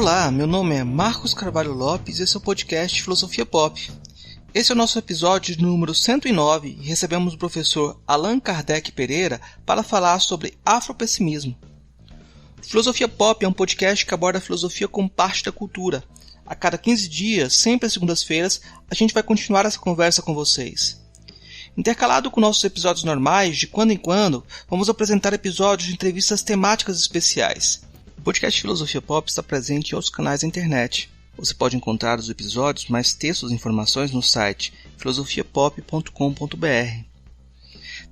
Olá, meu nome é Marcos Carvalho Lopes e esse é o podcast Filosofia Pop. Esse é o nosso episódio número 109 e recebemos o professor Allan Kardec Pereira para falar sobre afropessimismo. Filosofia Pop é um podcast que aborda a filosofia como parte da cultura. A cada 15 dias, sempre às segundas-feiras, a gente vai continuar essa conversa com vocês. Intercalado com nossos episódios normais, de quando em quando, vamos apresentar episódios de entrevistas temáticas especiais. O podcast Filosofia Pop está presente em outros canais da internet. Você pode encontrar os episódios, mais textos e informações no site filosofiapop.com.br.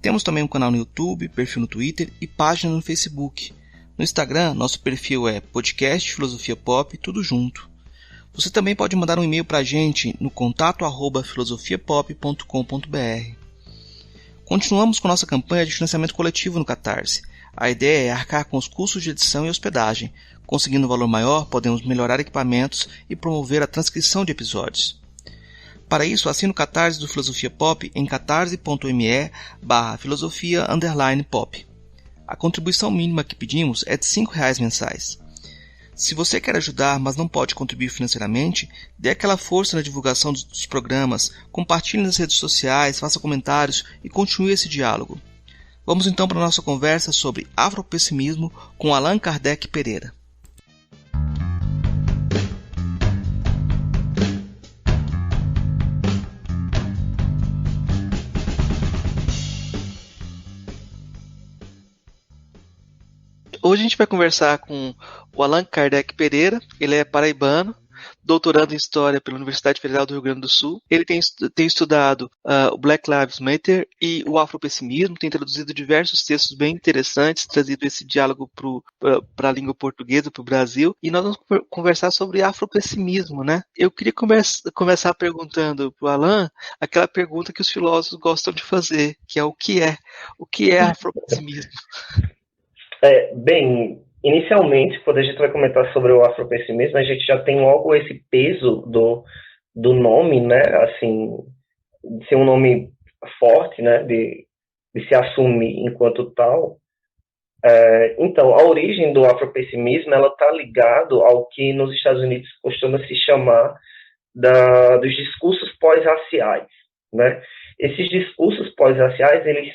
Temos também um canal no YouTube, perfil no Twitter e página no Facebook. No Instagram, nosso perfil é podcast Filosofia Pop, tudo junto. Você também pode mandar um e-mail para a gente no contato@filosofiapop.com.br. Continuamos com nossa campanha de financiamento coletivo no Catarse. A ideia é arcar com os custos de edição e hospedagem. Conseguindo um valor maior, podemos melhorar equipamentos e promover a transcrição de episódios. Para isso, assine o Catarse do Filosofia Pop em catarse.me/filosofia_pop. A contribuição mínima que pedimos é de R$5 mensais. Se você quer ajudar, mas não pode contribuir financeiramente, dê aquela força na divulgação dos programas, compartilhe nas redes sociais, faça comentários e continue esse diálogo. Vamos então para a nossa conversa sobre afropessimismo com Allan Kardec Pereira. Hoje a gente vai conversar com o Allan Kardec Pereira. Ele é paraibano, doutorando em História pela Universidade Federal do Rio Grande do Sul. Ele tem estudado o Black Lives Matter e o afropessimismo, tem traduzido diversos textos bem interessantes, trazido esse diálogo para a língua portuguesa, para o Brasil. E nós vamos conversar sobre afropessimismo, né? Eu queria começar perguntando para o Allan aquela pergunta que os filósofos gostam de fazer, que é o que é? O que é afropessimismo? Bem, inicialmente, quando a gente vai comentar sobre o afropessimismo, a gente já tem logo esse peso do nome, né? Assim, de ser um nome forte, né? De se assumir enquanto tal. Então, a origem do afropessimismo, ela está ligado ao que nos Estados Unidos costuma se chamar dos discursos pós-raciais, né? Esses discursos pós-raciais, eles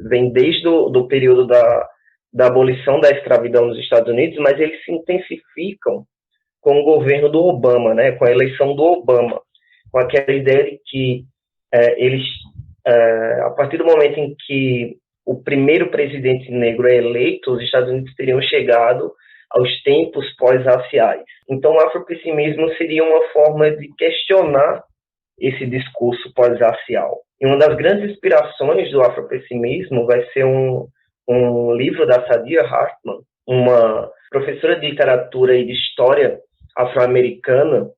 vêm desde o período da abolição da escravidão nos Estados Unidos, mas eles se intensificam com o governo do Obama, né, com a eleição do Obama, com aquela ideia de que a partir do momento em que o primeiro presidente negro é eleito, os Estados Unidos teriam chegado aos tempos pós-raciais. Então, o afropessimismo seria uma forma de questionar esse discurso pós-racial. E uma das grandes inspirações do afropessimismo vai ser um livro da Saidiya Hartman, uma professora de literatura e de história afro-americana,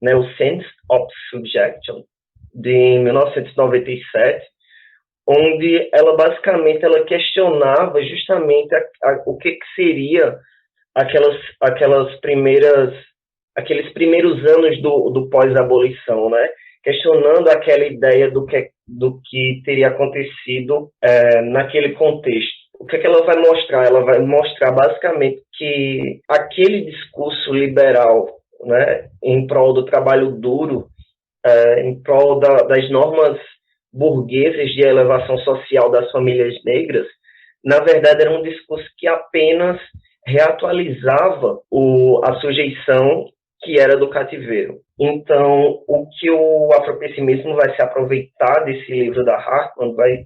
né, o Sense of Subjection, de 1997, onde ela basicamente questionava justamente o que seria aqueles primeiros anos do pós-abolição, né? Questionando aquela ideia do que teria acontecido naquele contexto. O que ela vai mostrar? Ela vai mostrar basicamente que aquele discurso liberal, né, em prol do trabalho duro, em prol das normas burguesas de elevação social das famílias negras, na verdade era um discurso que apenas reatualizava a sujeição que era do cativeiro. Então, o que o afropessimismo vai se aproveitar desse livro da Hartman vai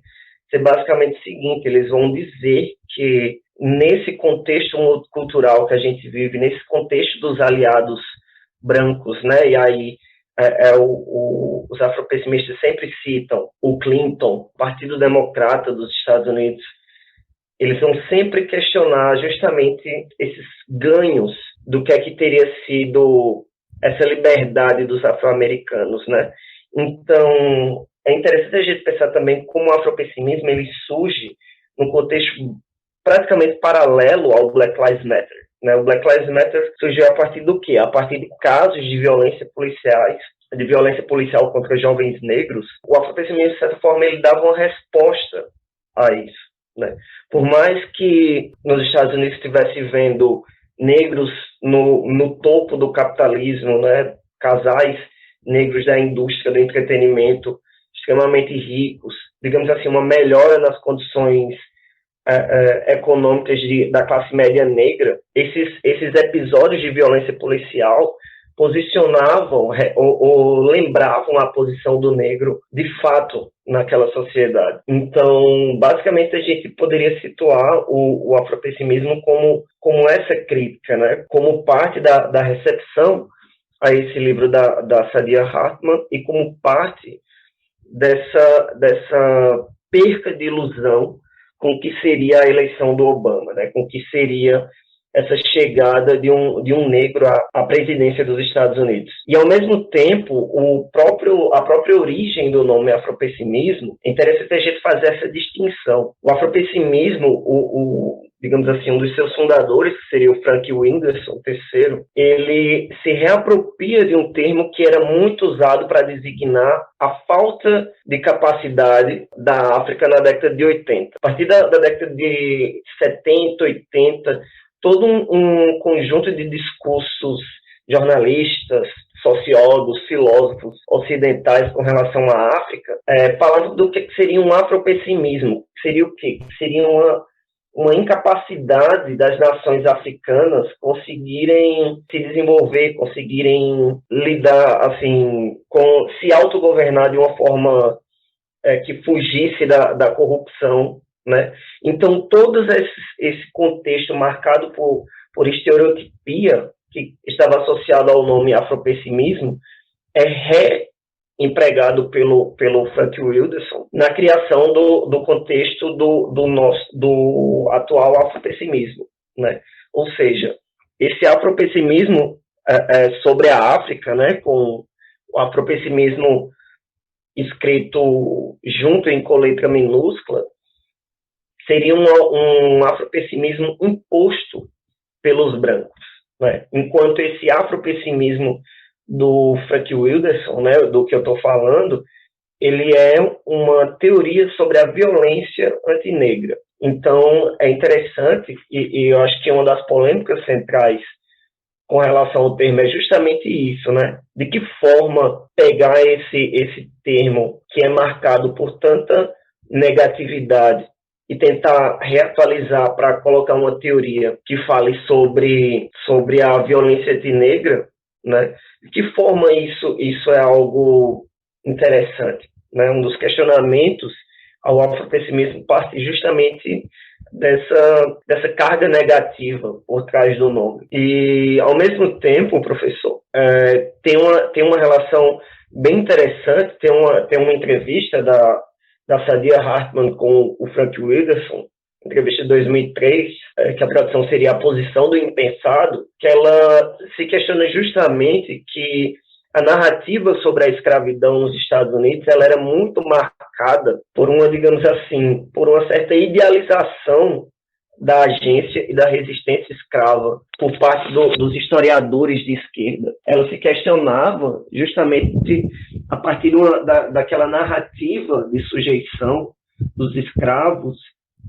ser basicamente o seguinte: eles vão dizer que nesse contexto cultural que a gente vive, nesse contexto dos aliados brancos, né, e aí os afropessimistas sempre citam o Clinton, Partido Democrata dos Estados Unidos, eles vão sempre questionar justamente esses ganhos do que é que teria sido essa liberdade dos afro-americanos, né? Então, é interessante a gente pensar também como o afropessimismo ele surge num contexto praticamente paralelo ao Black Lives Matter, né? O Black Lives Matter surgiu a partir do quê? A partir de casos de violência policial contra jovens negros. O afropessimismo, de certa forma, ele dava uma resposta a isso, né? Por mais que nos Estados Unidos estivesse vendo negros no topo do capitalismo, né? Casais negros da indústria do entretenimento extremamente ricos, digamos assim, uma melhora nas condições econômicas da classe média negra. Esses episódios de violência policial posicionavam ou lembravam a posição do negro de fato naquela sociedade. Então, basicamente, a gente poderia situar o afropessimismo como essa crítica, né? Como parte da recepção a esse livro da Saidiya Hartman e como parte dessa perca de ilusão com o que seria a eleição do Obama, né? Com o que seria essa chegada de um negro à presidência dos Estados Unidos. E, ao mesmo tempo, a própria origem do nome afropessimismo, é interessante a gente fazer essa distinção. O afropessimismo, digamos assim, um dos seus fundadores, que seria o Frank Winderson III, ele se reapropria de um termo que era muito usado para designar a falta de capacidade da África na década de 80. A partir da década de 70, 80, todo um conjunto de discursos jornalistas, sociólogos, filósofos ocidentais com relação à África, falando do que seria um afropessimismo. Seria o quê? Seria uma incapacidade das nações africanas conseguirem se desenvolver, conseguirem lidar, assim, se autogovernar de uma forma que fugisse da corrupção, né? Então, todo esse contexto marcado por estereotipia, que estava associado ao nome afropessimismo, é reempregado pelo Frank Wilderson na criação do contexto do atual afropessimismo, né? Ou seja, esse afropessimismo sobre a África, né, com o afropessimismo escrito junto com letra minúscula, seria um afropessimismo imposto pelos brancos, né? Enquanto esse afropessimismo do Frank Wilderson, né, do que eu estou falando, ele é uma teoria sobre a violência antinegra. Então, é interessante, e eu acho que uma das polêmicas centrais com relação ao termo é justamente isso, né? De que forma pegar esse termo que é marcado por tanta negatividade e tentar reatualizar para colocar uma teoria que fale sobre a violência antinegra, né? De que forma isso é algo interessante, né? Um dos questionamentos ao afropessimismo parte justamente dessa carga negativa por trás do nome. E, ao mesmo tempo, professor, tem uma relação bem interessante, tem uma entrevista da Saidiya Hartman com o Frank Wilderson, entrevista de 2003, que a tradução seria A Posição do Impensado, que ela se questiona justamente que a narrativa sobre a escravidão nos Estados Unidos ela era muito marcada por uma, digamos assim, por uma certa idealização da agência e da resistência escrava por parte dos historiadores de esquerda. Ela se questionava justamente a partir daquela narrativa de sujeição dos escravos.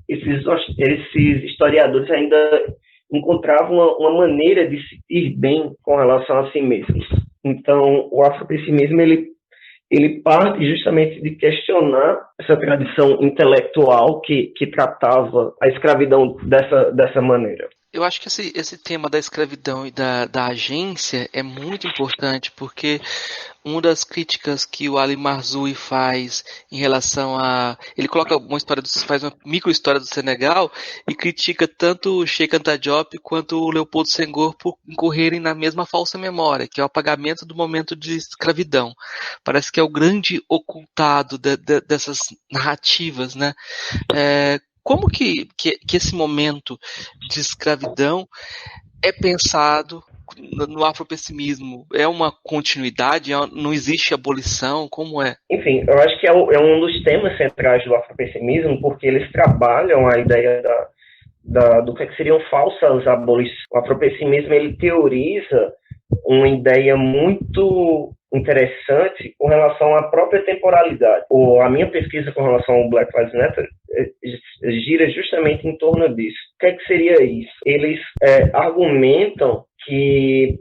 Esses historiadores ainda encontravam uma maneira de se ir bem com relação a si mesmos. Então, o afropessimismo ele parte justamente de questionar essa tradição intelectual que tratava a escravidão dessa maneira. Eu acho que esse tema da escravidão e da agência é muito importante, porque uma das críticas que o Ali Marzoui faz em relação a... Ele coloca faz uma micro-história do Senegal e critica tanto o Cheikh Anta Diop quanto o Leopoldo Senghor por incorrerem na mesma falsa memória, que é o apagamento do momento de escravidão. Parece que é o grande ocultado dessas narrativas, né? Como que esse momento de escravidão é pensado no afropessimismo? É uma continuidade? Não existe abolição? Como é? Enfim, eu acho que é um dos temas centrais do afropessimismo, porque eles trabalham a ideia do que seriam falsas abolições. O afropessimismo ele teoriza uma ideia muito interessante com relação à própria temporalidade. A minha pesquisa com relação ao Black Lives Matter gira justamente em torno disso. O que é que seria isso? Eles argumentam que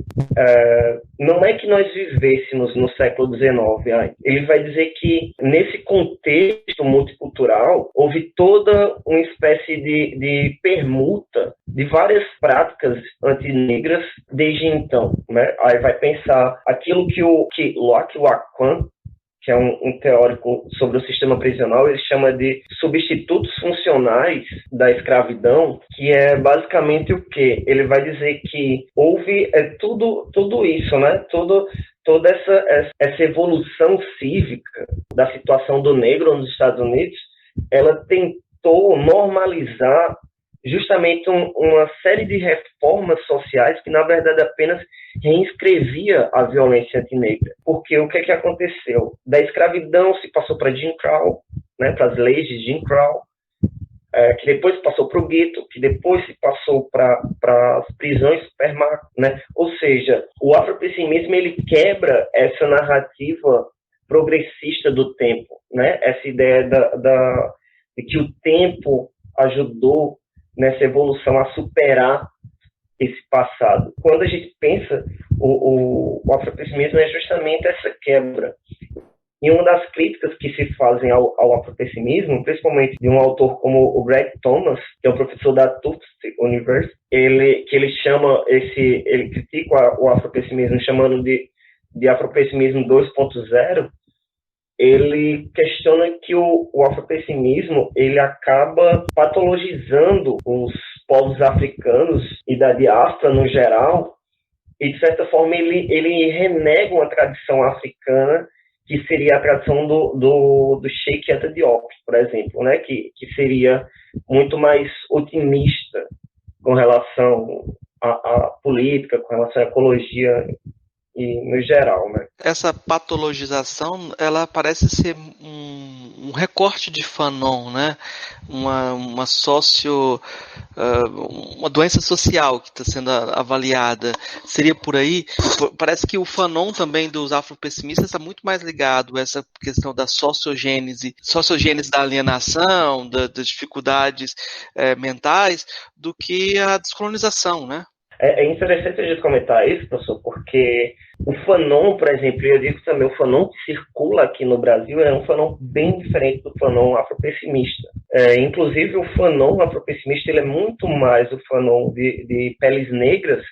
não é que nós vivêssemos no século XIX. Ele vai dizer que, nesse contexto multicultural, houve toda uma espécie de permuta de várias práticas antinegras desde então, né? Aí vai pensar aquilo que Locke Lacan, que é um teórico sobre o sistema prisional, ele chama de substitutos funcionais da escravidão, que é basicamente o quê? Ele vai dizer que houve tudo isso, né? Toda essa evolução cívica da situação do negro nos Estados Unidos, ela tentou normalizar justamente uma série de reformas sociais que, na verdade, apenas reinscrevia a violência antinegra. Porque o que aconteceu? Da escravidão se passou para Jim Crow, né, para as leis de Jim Crow, que depois se passou para o gueto, que depois se passou para as prisões supermarcos, né? Ou seja, o afropessimismo ele quebra essa narrativa progressista do tempo, né? Essa ideia de que o tempo ajudou nessa evolução a superar esse passado. Quando a gente pensa, o afropessimismo é justamente essa quebra. E uma das críticas que se fazem ao afropessimismo, principalmente de um autor como o Greg Thomas, que é um professor da Tufts University, ele critica o afropessimismo chamando de afropessimismo 2.0. Ele questiona que o afropessimismo ele acaba patologizando os povos africanos e da diáspora no geral, e de certa forma ele renega uma tradição africana que seria a tradição do Sheikh Anta Diop, por exemplo, né? que seria muito mais otimista com relação à política, com relação à ecologia e no geral, né? Essa patologização, ela parece ser um recorte de Fanon, né? Uma doença social que está sendo avaliada. Seria por aí? Parece que o Fanon também dos afropessimistas está muito mais ligado a essa questão da sociogênese da alienação, das dificuldades mentais, do que a descolonização, né? É interessante a gente comentar isso, professor, porque o Fanon, por exemplo, eu digo também, o Fanon que circula aqui no Brasil é um Fanon bem diferente do Fanon afropessimista. Inclusive, o Fanon afropessimista ele é muito mais o Fanon de peles negras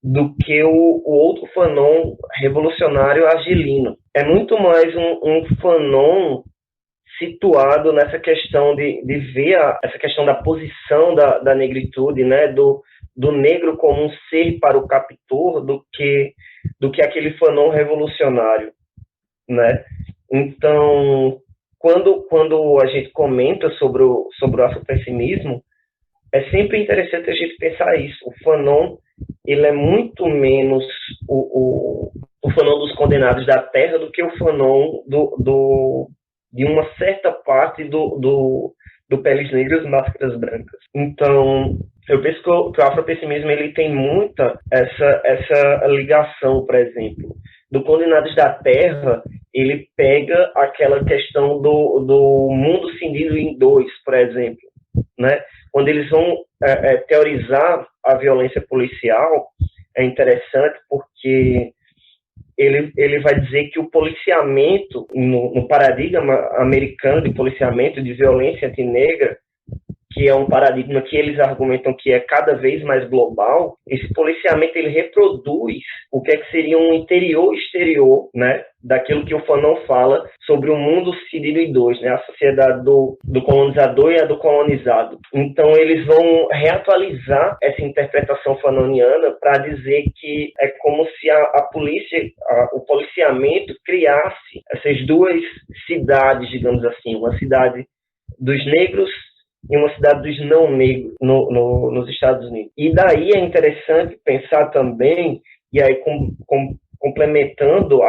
do que o outro Fanon revolucionário argelino. É muito mais um Fanon situado nessa questão de ver essa questão da posição da negritude, né, do negro como um ser para o captor do que aquele Fanon revolucionário, né? Então, quando a gente comenta sobre o afropessimismo, é sempre interessante a gente pensar isso. O Fanon, ele é muito menos o Fanon dos condenados da terra do que o Fanon de uma certa parte do Peles Negras, Máscaras Brancas. Então, eu penso que o afropessimismo ele tem muita essa ligação, por exemplo. Do Condenados da Terra, ele pega aquela questão do mundo cindido em dois, por exemplo, né? Quando eles vão teorizar a violência policial, é interessante porque ele vai dizer que o policiamento, no paradigma americano de policiamento de violência antinegra, que é um paradigma que eles argumentam que é cada vez mais global, esse policiamento ele reproduz o que seria um interior-exterior, né, daquilo que o Fanon fala sobre o mundo dividido em dois, né, a sociedade do colonizador e a do colonizado. Então eles vão reatualizar essa interpretação fanoniana para dizer que é como se a polícia, o policiamento criasse essas duas cidades, digamos assim, uma cidade dos negros em uma cidade dos não negros nos Estados Unidos. E daí é interessante pensar também, e aí complementando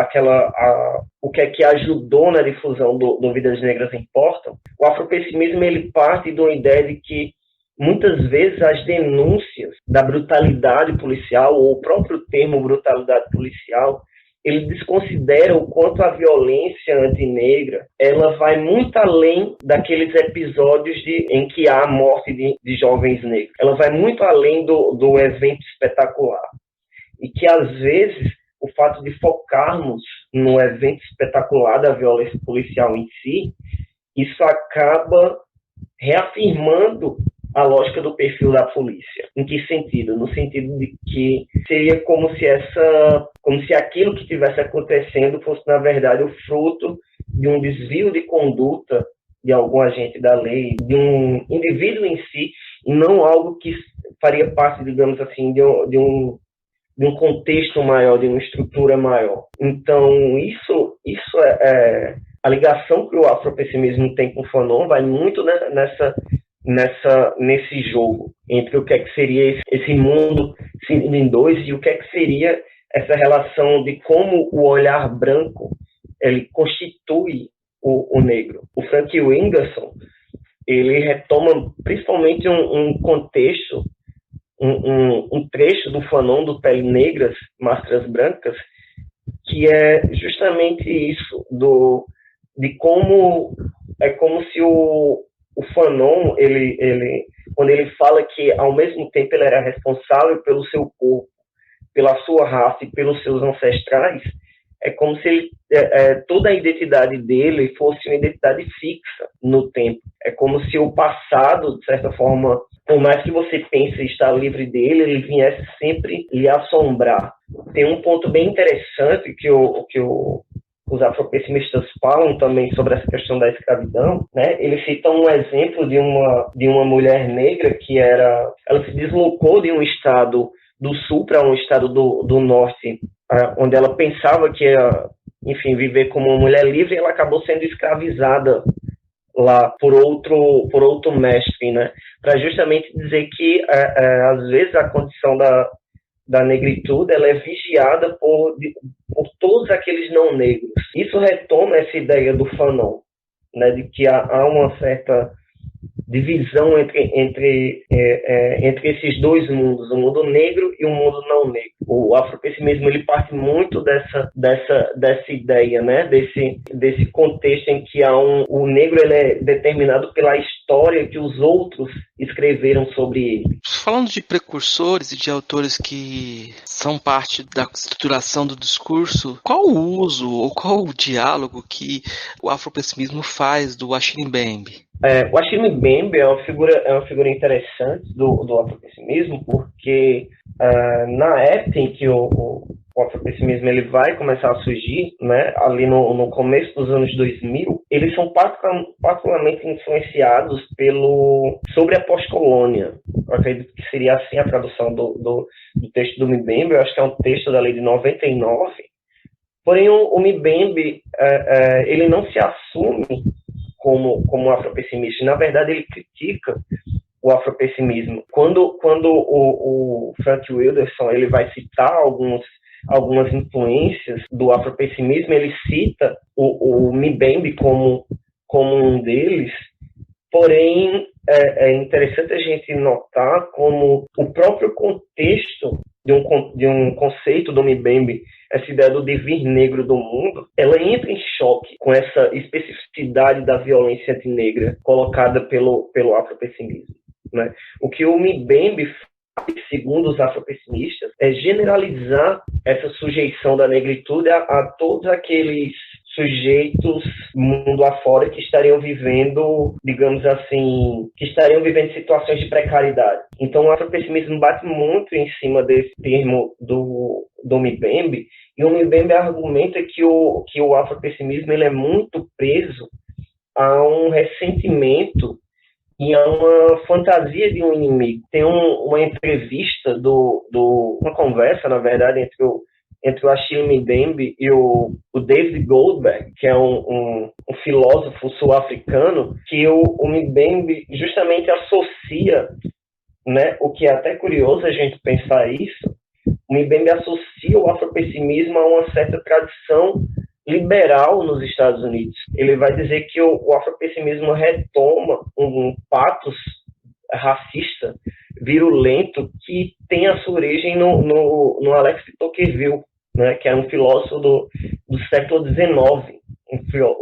o que é que ajudou na difusão do Vidas Negras Importam, o afropessimismo ele parte de uma ideia de que muitas vezes as denúncias da brutalidade policial, ou o próprio termo brutalidade policial, ele desconsidera o quanto a violência antinegra ela vai muito além daqueles episódios em que há a morte de jovens negros. Ela vai muito além do evento espetacular. E que, às vezes, o fato de focarmos no evento espetacular da violência policial em si, isso acaba reafirmando a lógica do perfil da polícia. Em que sentido? No sentido de que seria como se aquilo que estivesse acontecendo fosse, na verdade, o fruto de um desvio de conduta de algum agente da lei, de um indivíduo em si, e não algo que faria parte, digamos assim, de um contexto maior, de uma estrutura maior. Então, isso é a ligação que o afropessimismo tem com o Fanon vai muito nesse jogo entre o que é que seria esse mundo dividido em dois e o que é que seria essa relação de como o olhar branco ele constitui o negro. O Frank Whindersson ele retoma principalmente um contexto, um trecho do Fanon do Pele Negras, Máscaras Brancas, que é justamente isso, de como é como se o Fanon, quando ele fala que ao mesmo tempo ele era responsável pelo seu corpo, pela sua raça e pelos seus ancestrais, é como se toda a identidade dele fosse uma identidade fixa no tempo. É como se o passado, de certa forma, por mais que você pense estar livre dele, ele viesse sempre lhe assombrar. Tem um ponto bem interessante que os afropessimistas falam também sobre essa questão da escravidão, né? Eles citam um exemplo de uma mulher negra que ela se deslocou de um estado do sul para um estado do norte, onde ela pensava que ia, enfim, viver como uma mulher livre, e ela acabou sendo escravizada lá por outro mestre, né? Para justamente dizer que às vezes a condição da negritude ela é vigiada por todos aqueles não negros. Isso retoma essa ideia do Fanon, né, de que há uma certa divisão entre esses dois mundos, o mundo negro e o mundo não negro. O afropessimismo ele parte muito dessa ideia, né, desse contexto em que o negro ele é determinado pela história que os outros escreveram sobre ele. Falando de precursores e de autores que são parte da estruturação do discurso, qual o uso ou qual o diálogo que o afropessimismo faz do Achille Mbembe? O Achille Mbembe é uma figura interessante do afropessimismo, porque na época em que o afropessimismo ele vai começar a surgir, né, ali no começo dos anos 2000, eles são particularmente influenciados sobre a pós-colônia. Eu acredito que seria assim a tradução do texto do Mbembe. Eu acho que é um texto da lei de 99. Porém, o Mbembe ele não se assume como afropessimista. Na verdade, ele critica o afropessimismo. Quando o Frank Whindersson ele vai citar algumas influências do afropessimismo, ele cita o Mbembe como um deles. Porém, é interessante a gente notar como o próprio contexto de um conceito do Mbembe, essa ideia do devir negro do mundo, ela entra em choque com essa especificidade da violência antinegra colocada pelo afropessimismo, né? O que o Mbembe faz, segundo os afropessimistas, é generalizar essa sujeição da negritude a todos aqueles sujeitos mundo afora que estariam vivendo, digamos assim, situações de precariedade. Então o afropessimismo bate muito em cima desse termo do Mbembe, e o Mbembe argumenta que o afropessimismo ele é muito preso a um ressentimento e a uma fantasia de um inimigo. Tem uma entrevista uma conversa, na verdade, entre o Achille Mbembe e o David Goldberg, que é um filósofo sul-africano, que o Mbembe justamente associa, né, o que é até curioso a gente pensar isso, o Mbembe associa o afropessimismo a uma certa tradição liberal nos Estados Unidos. Ele vai dizer que o afropessimismo retoma um patos racista, virulento, que tem a sua origem no Alex de Tocqueville, né, que era um filósofo do século XIX,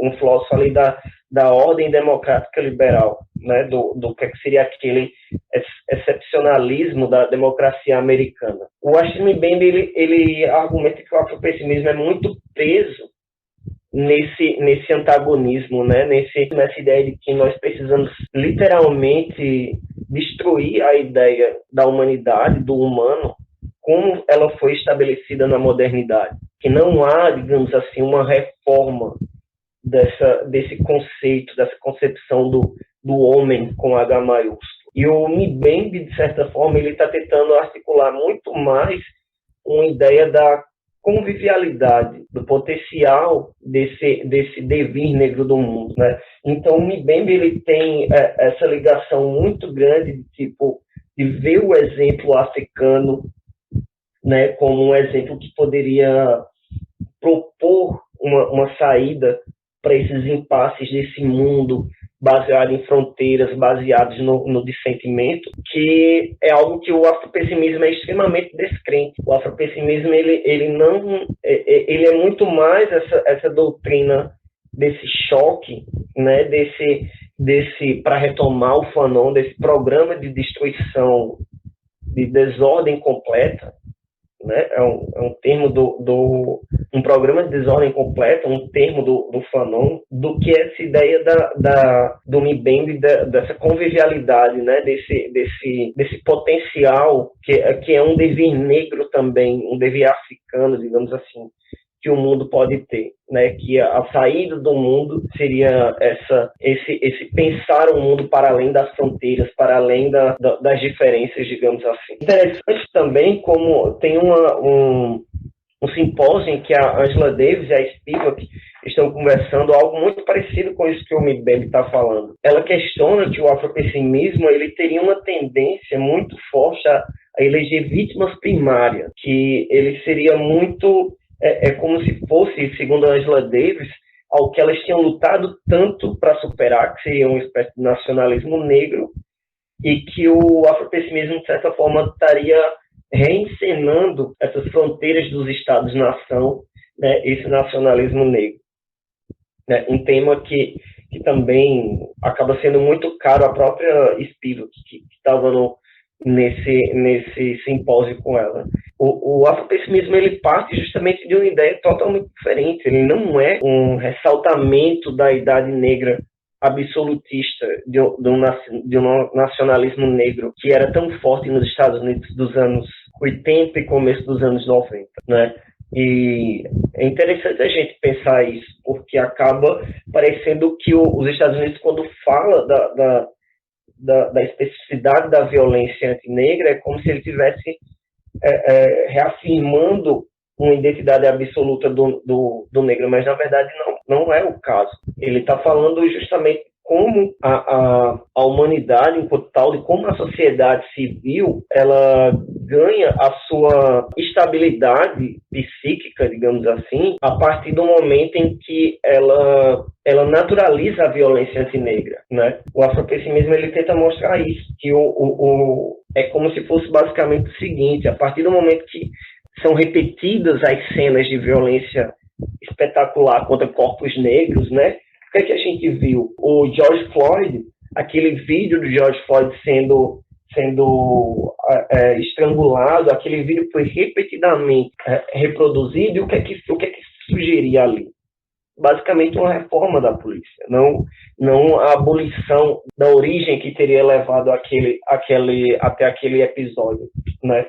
um filósofo ali da ordem democrática liberal, né, do que seria aquele excepcionalismo da democracia americana. O Achille Mbembe ele argumenta que o afropessimismo é muito preso nesse antagonismo, né, nessa ideia de que nós precisamos literalmente destruir a ideia da humanidade, do humano, como ela foi estabelecida na modernidade. Que não há, digamos assim, uma reforma desse conceito, dessa concepção do homem com H maiúsculo. E o Mbembe, de certa forma, ele está tentando articular muito mais uma ideia da convivialidade, do potencial desse devir negro do mundo, né? Então, o Mbembe ele tem essa ligação muito grande de ver o exemplo africano, né, como um exemplo que poderia propor uma saída para esses impasses desse mundo baseado em fronteiras, baseados no dissentimento, que é algo que o afropessimismo é extremamente descrente. O afropessimismo ele é muito mais essa doutrina desse choque, né, desse para retomar o Fanon, desse programa de destruição, de desordem completa, né? É um termo um programa de desordem completa, um termo do Fanon, do que essa ideia do Mbembe, dessa convivialidade, né? Desse potencial que é um devir negro também, um devir africano, digamos assim, que o mundo pode ter, né? Que a saída do mundo seria esse pensar o mundo para além das fronteiras, para além das diferenças, digamos assim. Interessante também como tem um simpósio em que a Angela Davis e a Spivak estão conversando algo muito parecido com isso que o Mbembe está falando. Ela questiona que o afropessimismo ele teria uma tendência muito forte a eleger vítimas primárias, que ele seria muito como se fosse, segundo a Angela Davis, ao que elas tinham lutado tanto para superar, que seria uma espécie de nacionalismo negro, e que o afropessimismo, de certa forma, estaria reencenando essas fronteiras dos Estados-nação, né, esse nacionalismo negro. Né, um tema que também acaba sendo muito caro à própria Spivak, que estava nesse simpósio com ela. O afropessimismo ele parte justamente de uma ideia totalmente diferente. Ele não é um ressaltamento da idade negra absolutista de um nacionalismo negro que era tão forte nos Estados Unidos dos anos 80 e começo dos anos 90, né? E é interessante a gente pensar isso, porque acaba parecendo que os Estados Unidos, quando fala da especificidade da violência antinegra, é como se ele estivesse reafirmando uma identidade absoluta do negro, mas na verdade não é o caso. Ele está falando justamente como a humanidade enquanto tal, de como a sociedade civil ela ganha a sua estabilidade psíquica, digamos assim, a partir do momento em que ela naturaliza a violência antinegra, né? O afropessimismo ele tenta mostrar isso, que é como se fosse basicamente o seguinte: a partir do momento que são repetidas as cenas de violência espetacular contra corpos negros, né? O que é que a gente viu? O George Floyd, aquele vídeo do George Floyd sendo estrangulado, aquele vídeo foi repetidamente reproduzido, e o que é que sugeria ali? Basicamente uma reforma da polícia, não a abolição da origem que teria levado até aquele episódio, né?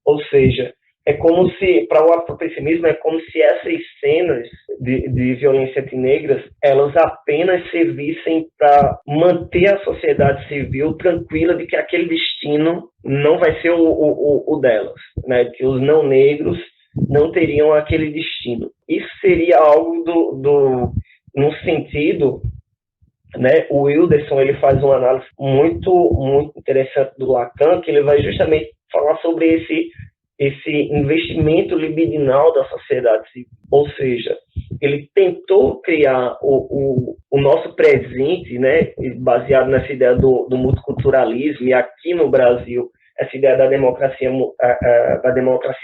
Ou seja, é como se, para o afropessimismo, é como se essas cenas de violência antinegra, elas apenas servissem para manter a sociedade civil tranquila de que aquele destino não vai ser o delas, né? Que os não negros não teriam aquele destino. Isso seria algo no sentido, né? O Wilderson ele faz uma análise muito, muito interessante do Lacan, que ele vai justamente falar sobre esse investimento libidinal da sociedade civil. Ou seja, ele tentou criar o nosso presente, né, baseado nessa ideia do multiculturalismo, e aqui no Brasil, essa ideia da democracia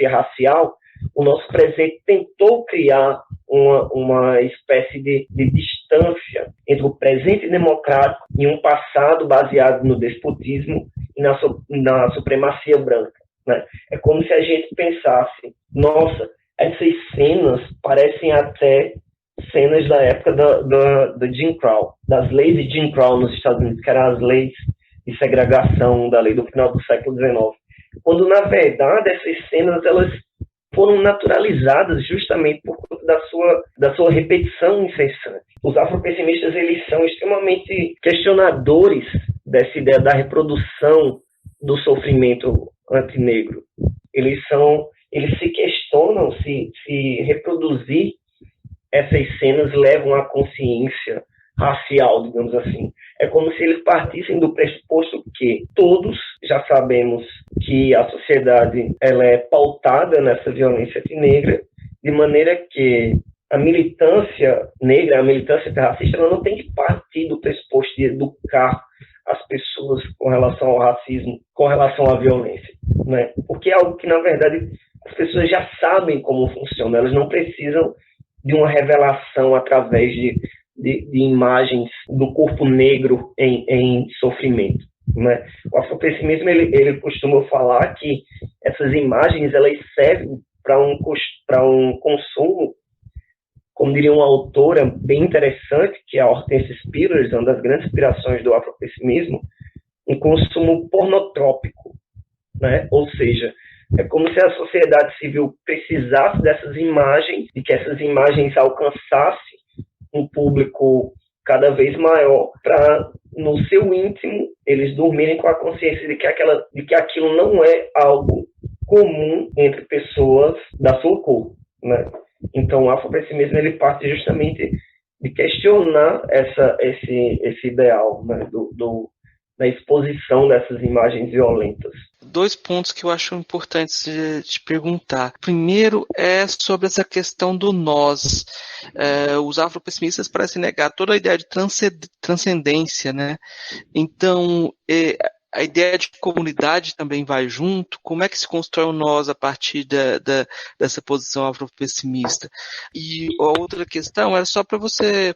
racial, o nosso presente tentou criar uma espécie de distância entre o presente democrático e um passado baseado no despotismo e na supremacia branca, né? É como se a gente pensasse, nossa, essas cenas parecem até cenas da época do Jim Crow, das leis de Jim Crow nos Estados Unidos, que eram as leis de segregação da lei do final do século XIX. Quando, na verdade, essas cenas elas foram naturalizadas justamente por conta da sua repetição incessante. Os afropessimistas eles são extremamente questionadores dessa ideia da reprodução do sofrimento antinegro. Eles se questionam se reproduzir essas cenas levam à consciência racial, digamos assim. É como se eles partissem do pressuposto que todos já sabemos que a sociedade ela é pautada nessa violência antinegra, de maneira que a militância negra, a militância racista, ela não tem que partir do pressuposto de educar as pessoas com relação ao racismo, com relação à violência, né? Porque é algo que, na verdade, as pessoas já sabem como funciona, elas não precisam de uma revelação através de imagens do corpo negro em sofrimento, né? O afropessimismo ele costuma falar que essas imagens elas servem para um consumo, como diria uma autora bem interessante, que é a Hortense Spillers, uma das grandes inspirações do afropessimismo, um consumo pornotrópico, né? Ou seja, é como se a sociedade civil precisasse dessas imagens e que essas imagens alcançassem um público cada vez maior para, no seu íntimo, eles dormirem com a consciência de que aquilo não é algo comum entre pessoas da sua cor, né? Então, o afropessimismo ele parte justamente de questionar esse ideal, né, da exposição dessas imagens violentas. Dois pontos que eu acho importantes de te perguntar. Primeiro é sobre essa questão do nós. Os afropessimistas parecem negar toda a ideia de transcendência, né? Então, a ideia de comunidade também vai junto. Como é que se constrói o nós a partir dessa posição afropessimista? E a outra questão era só para você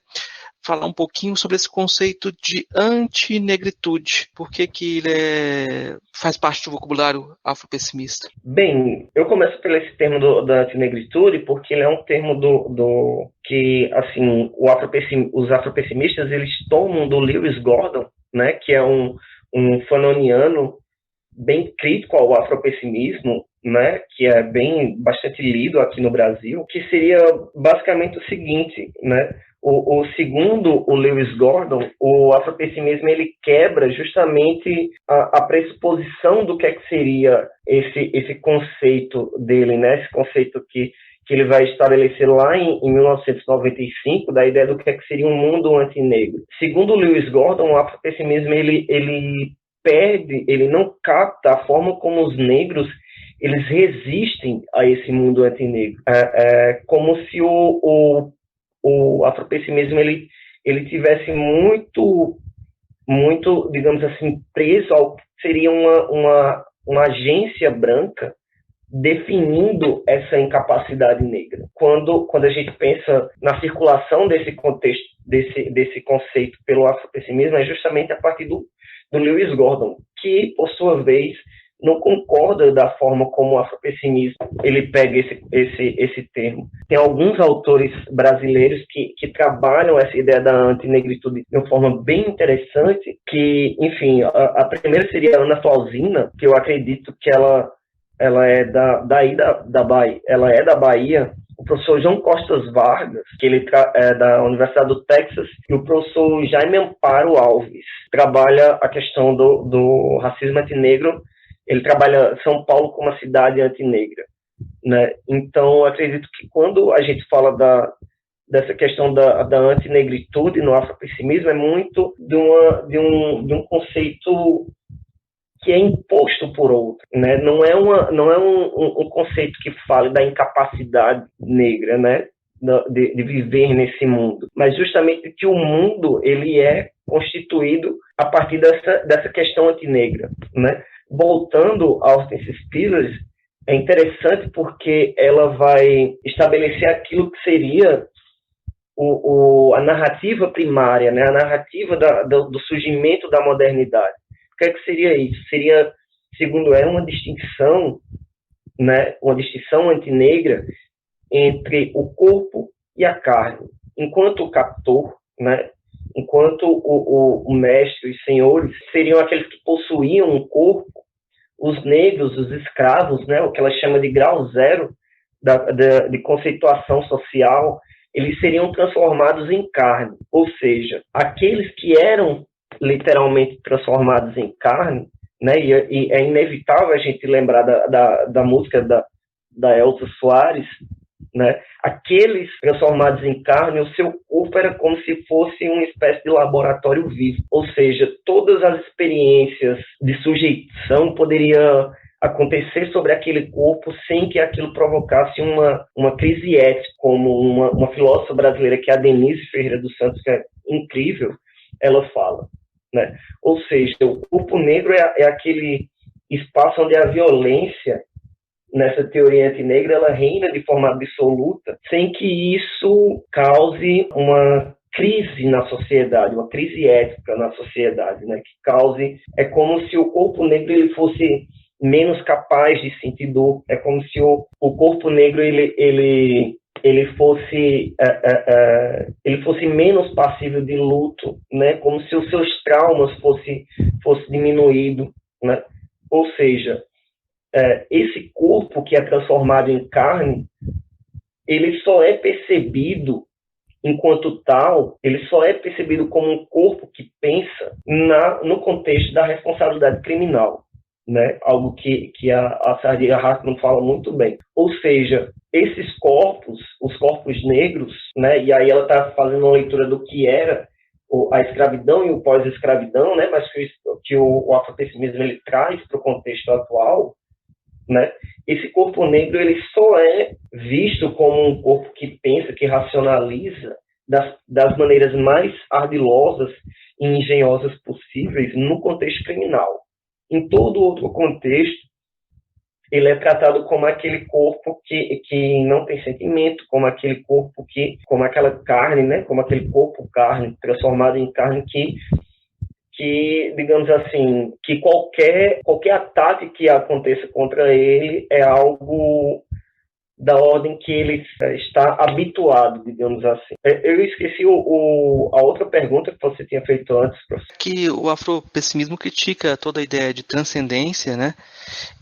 falar um pouquinho sobre esse conceito de antinegritude. Por que ele faz parte do vocabulário afropessimista? Bem, eu começo pelo esse termo da antinegritude porque ele é um termo que, assim, os afropessimistas eles tomam do Lewis Gordon, né, que é um fanoniano bem crítico ao afropessimismo, né, que é bastante lido aqui no Brasil, que seria basicamente o seguinte, né? Segundo o Lewis Gordon, o afropessimismo ele quebra justamente a pressuposição do que é que seria esse conceito dele, né? Esse conceito que ele vai estabelecer lá em 1995, da ideia do que é que seria um mundo antinegro. Segundo o Lewis Gordon, o afropessimismo ele não capta a forma como os negros eles resistem a esse mundo antinegro. É como se o afropessimismo ele tivesse muito, digamos assim, preso ao que seria uma agência branca definindo essa incapacidade negra. Quando a gente pensa na circulação desse contexto, desse conceito pelo afropessimismo, é justamente a partir do Lewis Gordon, que, por sua vez, não concorda da forma como o afropessimismo ele pega esse termo. Tem alguns autores brasileiros que trabalham essa ideia da antinegritude de uma forma bem interessante, que, enfim, a primeira seria a Ana Flausina, que eu acredito que ela é da Bahia. Ela é da Bahia. O professor João Costas Vargas, que ele é da Universidade do Texas, e o professor Jaime Amparo Alves, trabalha a questão do racismo antinegro. Ele trabalha São Paulo como uma cidade antinegra, né? Então, acredito que quando a gente fala dessa questão da antinegritude no afropessimismo, é muito de um conceito que é imposto por outro, né? Não é um conceito que fale da incapacidade negra, né? De viver nesse mundo, mas justamente que o mundo ele é constituído a partir dessa questão antinegra, né? Voltando aos Hortense Spillers, é interessante porque ela vai estabelecer aquilo que seria a narrativa primária, né? A narrativa do surgimento da modernidade. O que é que seria isso? Seria, segundo ela, uma distinção, né? Uma distinção antinegra entre o corpo e a carne. Enquanto o captor, né? Enquanto o mestre e os senhores seriam aqueles que possuíam um corpo, os negros, os escravos, né? O que ela chama de grau zero de conceituação social, eles seriam transformados em carne. Ou seja, aqueles que eram literalmente transformados em carne, né? E é inevitável a gente lembrar da música da Elza Soares, né? Aqueles transformados em carne, o seu corpo era como se fosse uma espécie de laboratório vivo. Ou seja, todas as experiências de sujeição poderiam acontecer sobre aquele corpo sem que aquilo provocasse uma crise ética, como uma filósofa brasileira, que é a Denise Ferreira dos Santos, que é incrível, ela fala, né? Ou seja, o corpo negro é aquele espaço onde a violência, nessa teoria antinegra, ela reina de forma absoluta, sem que isso cause uma crise na sociedade, uma crise ética na sociedade, né? Que cause, é como se o corpo negro ele fosse menos capaz de sentir dor, é como se o corpo negro ele fosse menos passível de luto, né? Como se os seus traumas fosse diminuído, né? Ou seja, esse corpo que é transformado em carne, ele só é percebido enquanto tal, ele só é percebido como um corpo que pensa no contexto da responsabilidade criminal, né? Algo que a Saadia Hartman fala muito bem. Ou seja, esses corpos, os corpos negros, né? E aí ela está fazendo uma leitura do que era a escravidão e o pós-escravidão, né? Mas que o afropessimismo ele traz para o contexto atual, né? Esse corpo negro ele só é visto como um corpo que pensa, que racionaliza das maneiras mais ardilosas e engenhosas possíveis no contexto criminal. Em todo outro contexto, ele é tratado como aquele corpo que não tem sentimento, como aquele corpo como aquela carne, né? Como aquele corpo carne transformado em carne que digamos assim, que qualquer ataque que aconteça contra ele é algo da ordem que ele está habituado, digamos assim. Eu esqueci a outra pergunta que você tinha feito antes, professor. Que o afropessimismo critica toda a ideia de transcendência, né?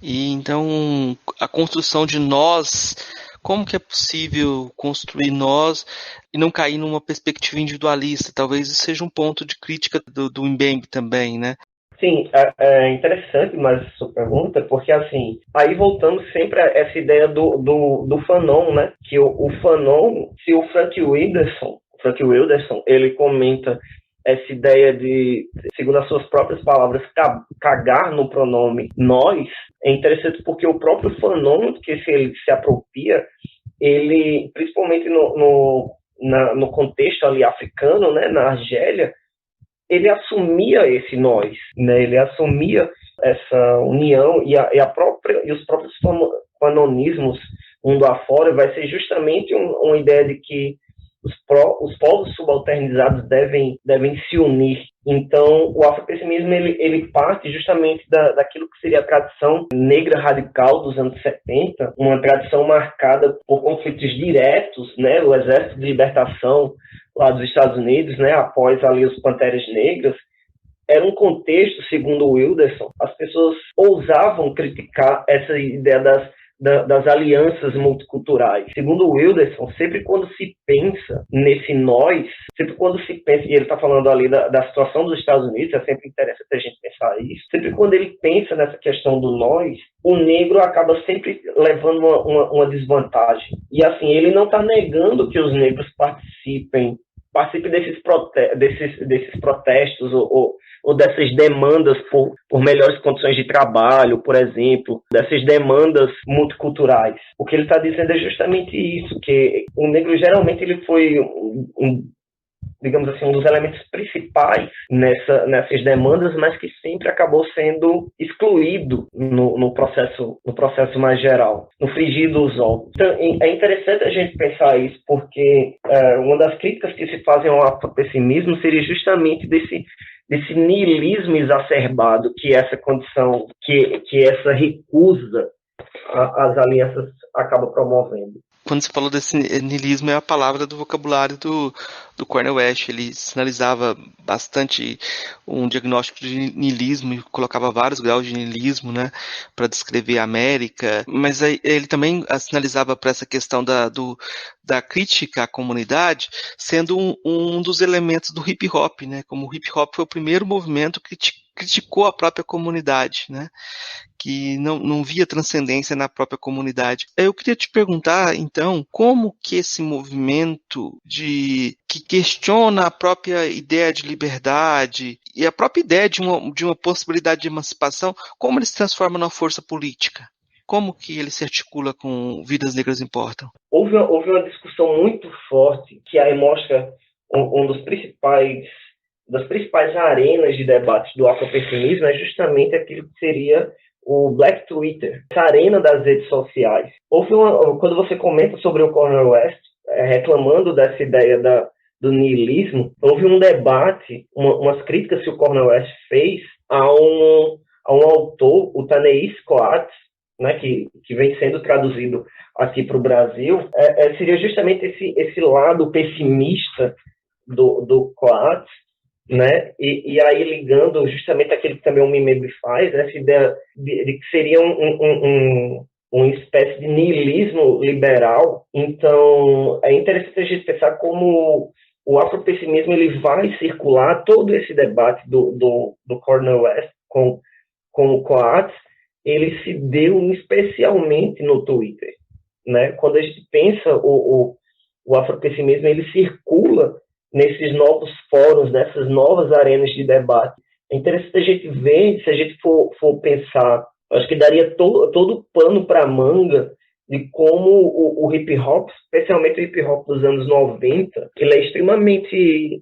E então a construção de nós, como que é possível construir nós e não cair numa perspectiva individualista? Talvez isso seja um ponto de crítica do Mbembe também, né? Sim, é interessante mais a sua pergunta, porque assim, aí voltamos sempre a essa ideia do Fanon, né? Que o Fanon, se o Frank Wilderson, ele comenta essa ideia de, segundo as suas próprias palavras, cagar no pronome nós, é interessante porque o próprio Fanon, que ele se apropria, ele, principalmente no contexto ali africano, né, na Argélia, ele assumia esse nós, né? Ele assumia essa união e os próprios fanonismos mundo afora vai ser justamente uma ideia de que os povos subalternizados devem se unir. Então, o afropessimismo ele parte justamente daquilo que seria a tradição negra radical dos anos 70, uma tradição marcada por conflitos diretos, né? O Exército de Libertação lá dos Estados Unidos, né? Após ali os Panteras Negras, era um contexto, segundo o Wilderson, as pessoas ousavam criticar essa ideia das alianças multiculturais. Segundo o Wilderson, sempre quando se pensa nesse nós, sempre quando se pensa, e ele está falando ali da situação dos Estados Unidos, é sempre interessante a gente pensar isso, sempre quando ele pensa nessa questão do nós, o negro acaba sempre levando uma desvantagem. E assim, ele não está negando que os negros participem desses protestos ou dessas demandas por melhores condições de trabalho, por exemplo, dessas demandas multiculturais. O que ele está dizendo é justamente isso, que o negro geralmente ele foi digamos assim, um dos elementos principais nessas demandas, mas que sempre acabou sendo excluído no processo mais geral, no frigir dos ovos. Então, é interessante a gente pensar isso, porque uma das críticas que se fazem ao afropessimismo seria justamente desse niilismo exacerbado que essa condição, que essa recusa às alianças acaba promovendo. Quando você falou desse niilismo, é a palavra do vocabulário do Cornel West. Ele sinalizava bastante um diagnóstico de niilismo e colocava vários graus de niilismo, né, para descrever a América. Mas ele também sinalizava para essa questão da crítica à comunidade, sendo um dos elementos do hip hop, né? Como o hip hop foi o primeiro movimento que criticou a própria comunidade, né? Que não via transcendência na própria comunidade. Eu queria te perguntar, então, como que esse movimento que questiona a própria ideia de liberdade e a própria ideia de uma possibilidade de emancipação, como ele se transforma numa força política? Como que ele se articula com Vidas Negras Importam? Houve uma discussão muito forte que aí mostra das principais arenas de debate do afropessimismo é justamente aquilo que seria o Black Twitter, essa arena das redes sociais. Quando você comenta sobre o Cornel West, reclamando dessa ideia do niilismo, houve um debate, umas críticas que o Cornel West fez a um autor, o Ta-Nehisi Coates, né, que vem sendo traduzido aqui para o Brasil, seria justamente esse lado pessimista do Coates, né? E aí ligando justamente aquilo que também o Memebe faz, essa ideia de que seria uma espécie de niilismo liberal. Então é interessante a gente pensar como o afropessimismo ele vai circular todo esse debate do Cornel West com o Coates, ele se deu especialmente no Twitter, né? Quando a gente pensa o afropessimismo, ele circula nesses novos fóruns, nessas novas arenas de debate. É interessante a gente ver, se a gente for pensar, acho que daria todo o pano para a manga de como o hip hop, especialmente o hip hop dos anos 90, ele é extremamente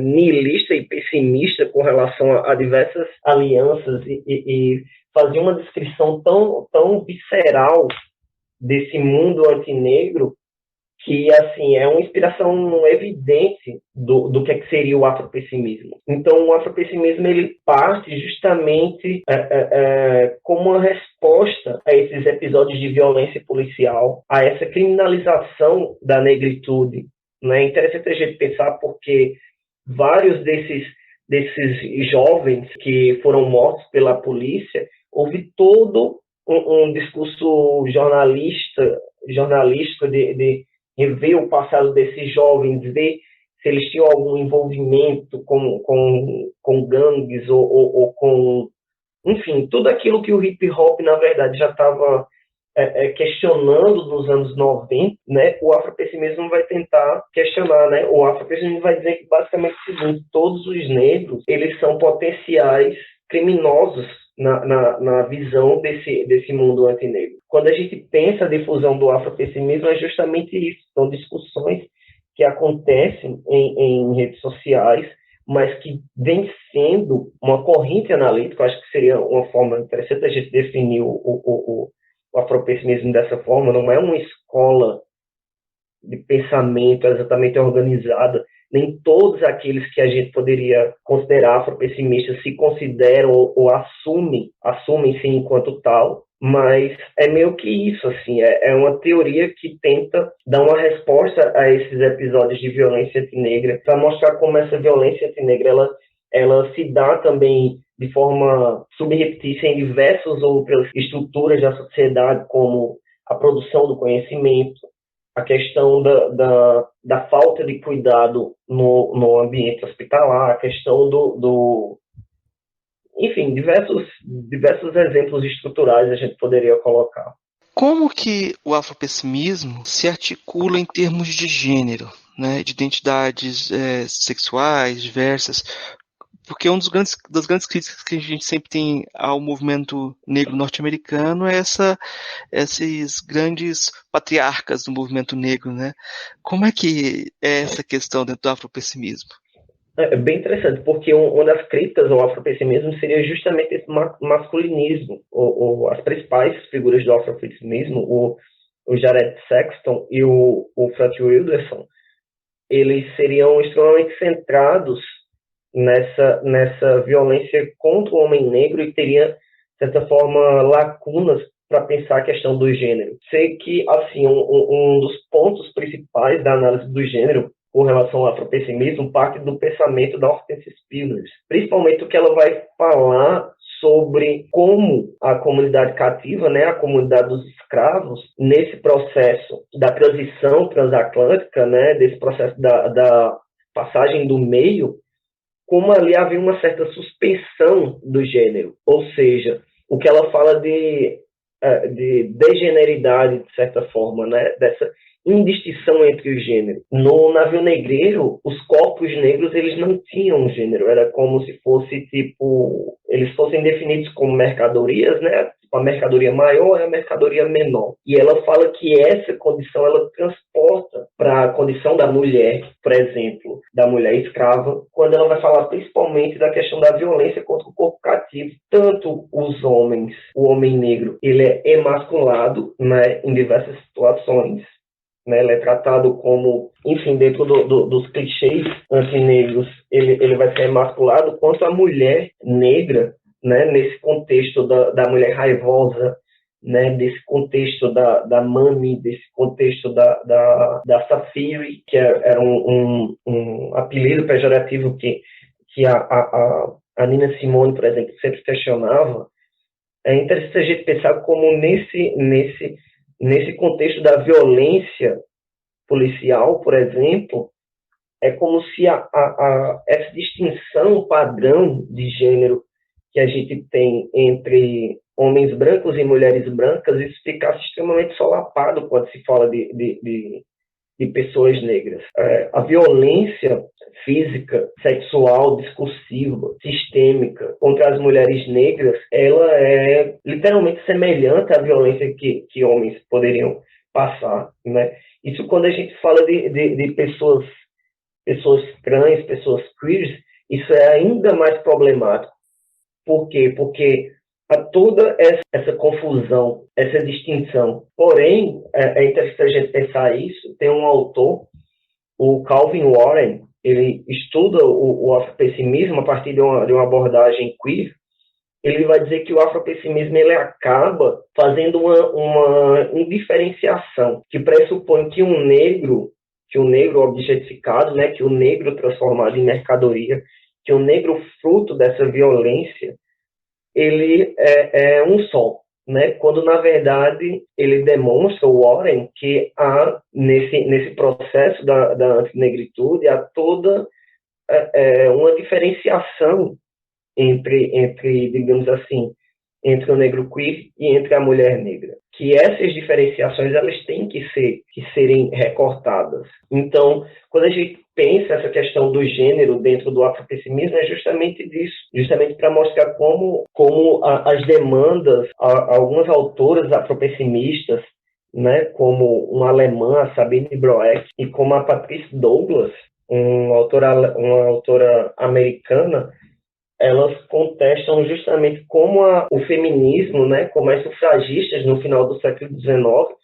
niilista e pessimista com relação a diversas alianças e fazia uma descrição tão visceral desse mundo antinegro que, assim, é uma inspiração evidente do que seria o afropessimismo. Então, o afropessimismo, ele parte justamente como uma resposta a esses episódios de violência policial, a essa criminalização da negritude. Né? É interessante a gente pensar porque vários desses jovens que foram mortos pela polícia, houve todo um discurso jornalístico de rever o passado desses jovens, ver se eles tinham algum envolvimento com gangues ou com... Enfim, tudo aquilo que o hip-hop, na verdade, já estava questionando nos anos 90, né? O afropessimismo vai tentar questionar, né? O afropessimismo vai dizer que, basicamente, o seguinte: todos os negros, eles são potenciais criminosos na visão desse mundo antinegro. Quando a gente pensa a difusão do afropessimismo, é justamente isso. São discussões que acontecem em redes sociais, mas que vem sendo uma corrente analítica. Acho que seria uma forma interessante a gente definir o afropessimismo dessa forma. Não é uma escola de pensamento exatamente organizada. Nem todos aqueles que a gente poderia considerar afropessimistas se consideram ou assumem-se enquanto tal, mas é meio que isso, assim, é uma teoria que tenta dar uma resposta a esses episódios de violência antinegra, para mostrar como essa violência antinegra ela se dá também de forma subreptícia em diversas outras estruturas da sociedade, como a produção do conhecimento, a questão da falta de cuidado no ambiente hospitalar, a questão enfim, diversos exemplos estruturais a gente poderia colocar. Como que o afropessimismo se articula em termos de gênero, né, de identidades sexuais diversas? Porque das grandes críticas que a gente sempre tem ao movimento negro norte-americano é esses grandes patriarcas do movimento negro, né? Como é que é essa questão dentro do afropessimismo? É bem interessante, porque uma das críticas ao afropessimismo seria justamente esse masculinismo. As principais figuras do afropessimismo, o Jared Sexton e o Frank Wilderson, eles seriam extremamente centrados nessa violência contra o homem negro e teria, de certa forma, lacunas para pensar a questão do gênero. Sei que, assim, um dos pontos principais da análise do gênero com relação ao afropessimismo parte do pensamento da Hortense Spillers, principalmente o que ela vai falar sobre como a comunidade cativa, né, a comunidade dos escravos, nesse processo da transição transatlântica, né, desse processo da passagem do meio, como ali havia uma certa suspensão do gênero, ou seja, o que ela fala de degeneridade, de certa forma, né, dessa indistinção entre o gênero. No navio negreiro, os corpos negros eles não tinham gênero, era como se fosse tipo, eles fossem definidos como mercadorias, né? A mercadoria maior e a mercadoria menor. E ela fala que essa condição ela transporta para a condição da mulher, por exemplo, da mulher escrava, quando ela vai falar principalmente da questão da violência contra o corpo cativo. Tanto os homens, o homem negro, ele é emasculado, né, em diversas situações, né, ele é tratado como, enfim, dentro dos clichês antinegros, ele vai ser emasculado, quanto a mulher negra, né, nesse contexto da mulher raivosa, né, desse contexto da Mami, desse contexto da Safiri, que era um apelido pejorativo que a Nina Simone, por exemplo, sempre questionava. É interessante a gente pensar como nesse contexto da violência policial, por exemplo, é como se essa distinção padrão de gênero que a gente tem entre homens brancos e mulheres brancas, isso ficasse extremamente solapado quando se fala de pessoas negras. A violência física, sexual, discursiva, sistêmica contra as mulheres negras, ela é literalmente semelhante à violência que homens poderiam passar, né? Isso quando a gente fala de pessoas trans, pessoas queers, isso é ainda mais problemático. Por quê? Porque há toda essa confusão, essa distinção. Porém, é interessante a gente pensar isso. Tem um autor, o Calvin Warren, ele estuda o afropessimismo a partir de uma abordagem queer. Ele vai dizer que o afropessimismo ele acaba fazendo uma indiferenciação que pressupõe que um negro objetificado, né, que o negro transformado em mercadoria, que o negro fruto dessa violência, ele é um só, né? Quando, na verdade, ele demonstra, o Warren, que há, nesse processo da antinegritude, há toda uma diferenciação entre, digamos assim, entre o negro queer e entre a mulher negra. Que essas diferenciações elas têm que serem recortadas. Então, quando a gente pensa essa questão do gênero dentro do afropessimismo, é justamente disso, justamente para mostrar como as demandas, algumas autoras afropessimistas, né, como uma alemã, a Sabine Broeck, e como a Patrice Douglas, uma autora americana, elas contestam justamente como o feminismo, né, como as sufragistas no final do século XIX,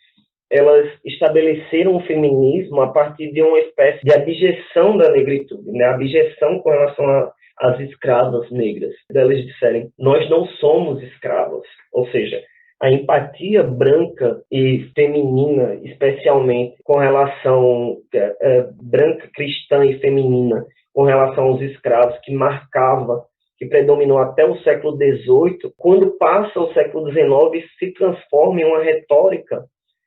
elas estabeleceram o feminismo a partir de uma espécie de abjeção da negritude, né, abjeção com relação às escravas negras. Elas disserem, nós não somos escravas, ou seja, a empatia branca e feminina, especialmente com relação branca, cristã e feminina, com relação aos escravos, que predominou até o século XVIII, quando passa o século XIX, se transforma em uma retórica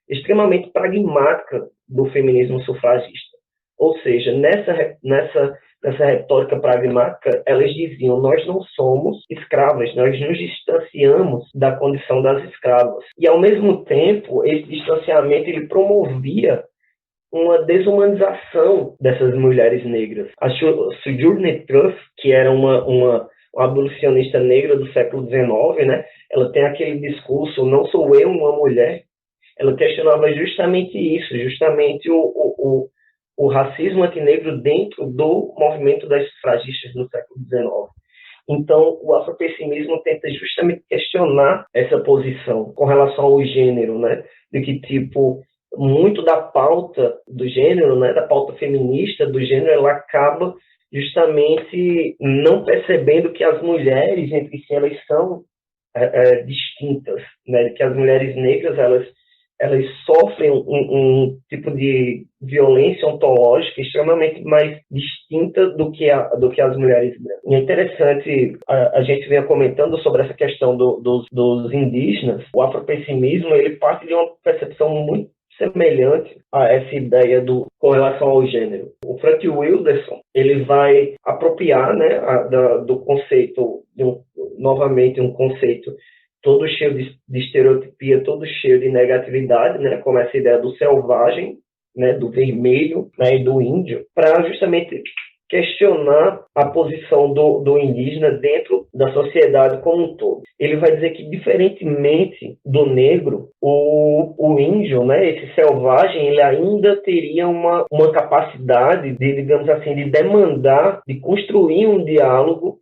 extremamente pragmática do feminismo sufragista. Ou seja, nessa retórica pragmática, elas diziam, nós não somos escravas, nós nos distanciamos da condição das escravas. E, ao mesmo tempo, esse distanciamento ele promovia uma desumanização dessas mulheres negras. A Sojourner Truth, que era uma abolicionista negra do século XIX, né? Ela tem aquele discurso, não sou eu uma mulher. Ela questionava justamente isso, justamente o racismo antinegro dentro do movimento das sufragistas no século XIX. Então, o afropessimismo tenta justamente questionar essa posição com relação ao gênero, né? De que, tipo, muito da pauta do gênero, né? Da pauta feminista do gênero, ela acaba justamente não percebendo que as mulheres entre si elas são distintas, né? Que as mulheres negras elas sofrem um tipo de violência ontológica extremamente mais distinta do que as mulheres brancas. E é interessante, a gente vinha comentando sobre essa questão dos indígenas. O afropessimismo ele parte de uma percepção muito semelhante a essa ideia com relação ao gênero. O Frank Wilderson ele vai apropriar, né, do conceito, novamente um conceito todo cheio de estereotipia, todo cheio de negatividade, né, como essa ideia do selvagem, né, do vermelho, né, e do índio, para justamente questionar a posição do indígena dentro da sociedade como um todo. Ele vai dizer que, diferentemente do negro, o índio, né, esse selvagem, ele ainda teria uma capacidade de, digamos assim, de demandar, de construir um diálogo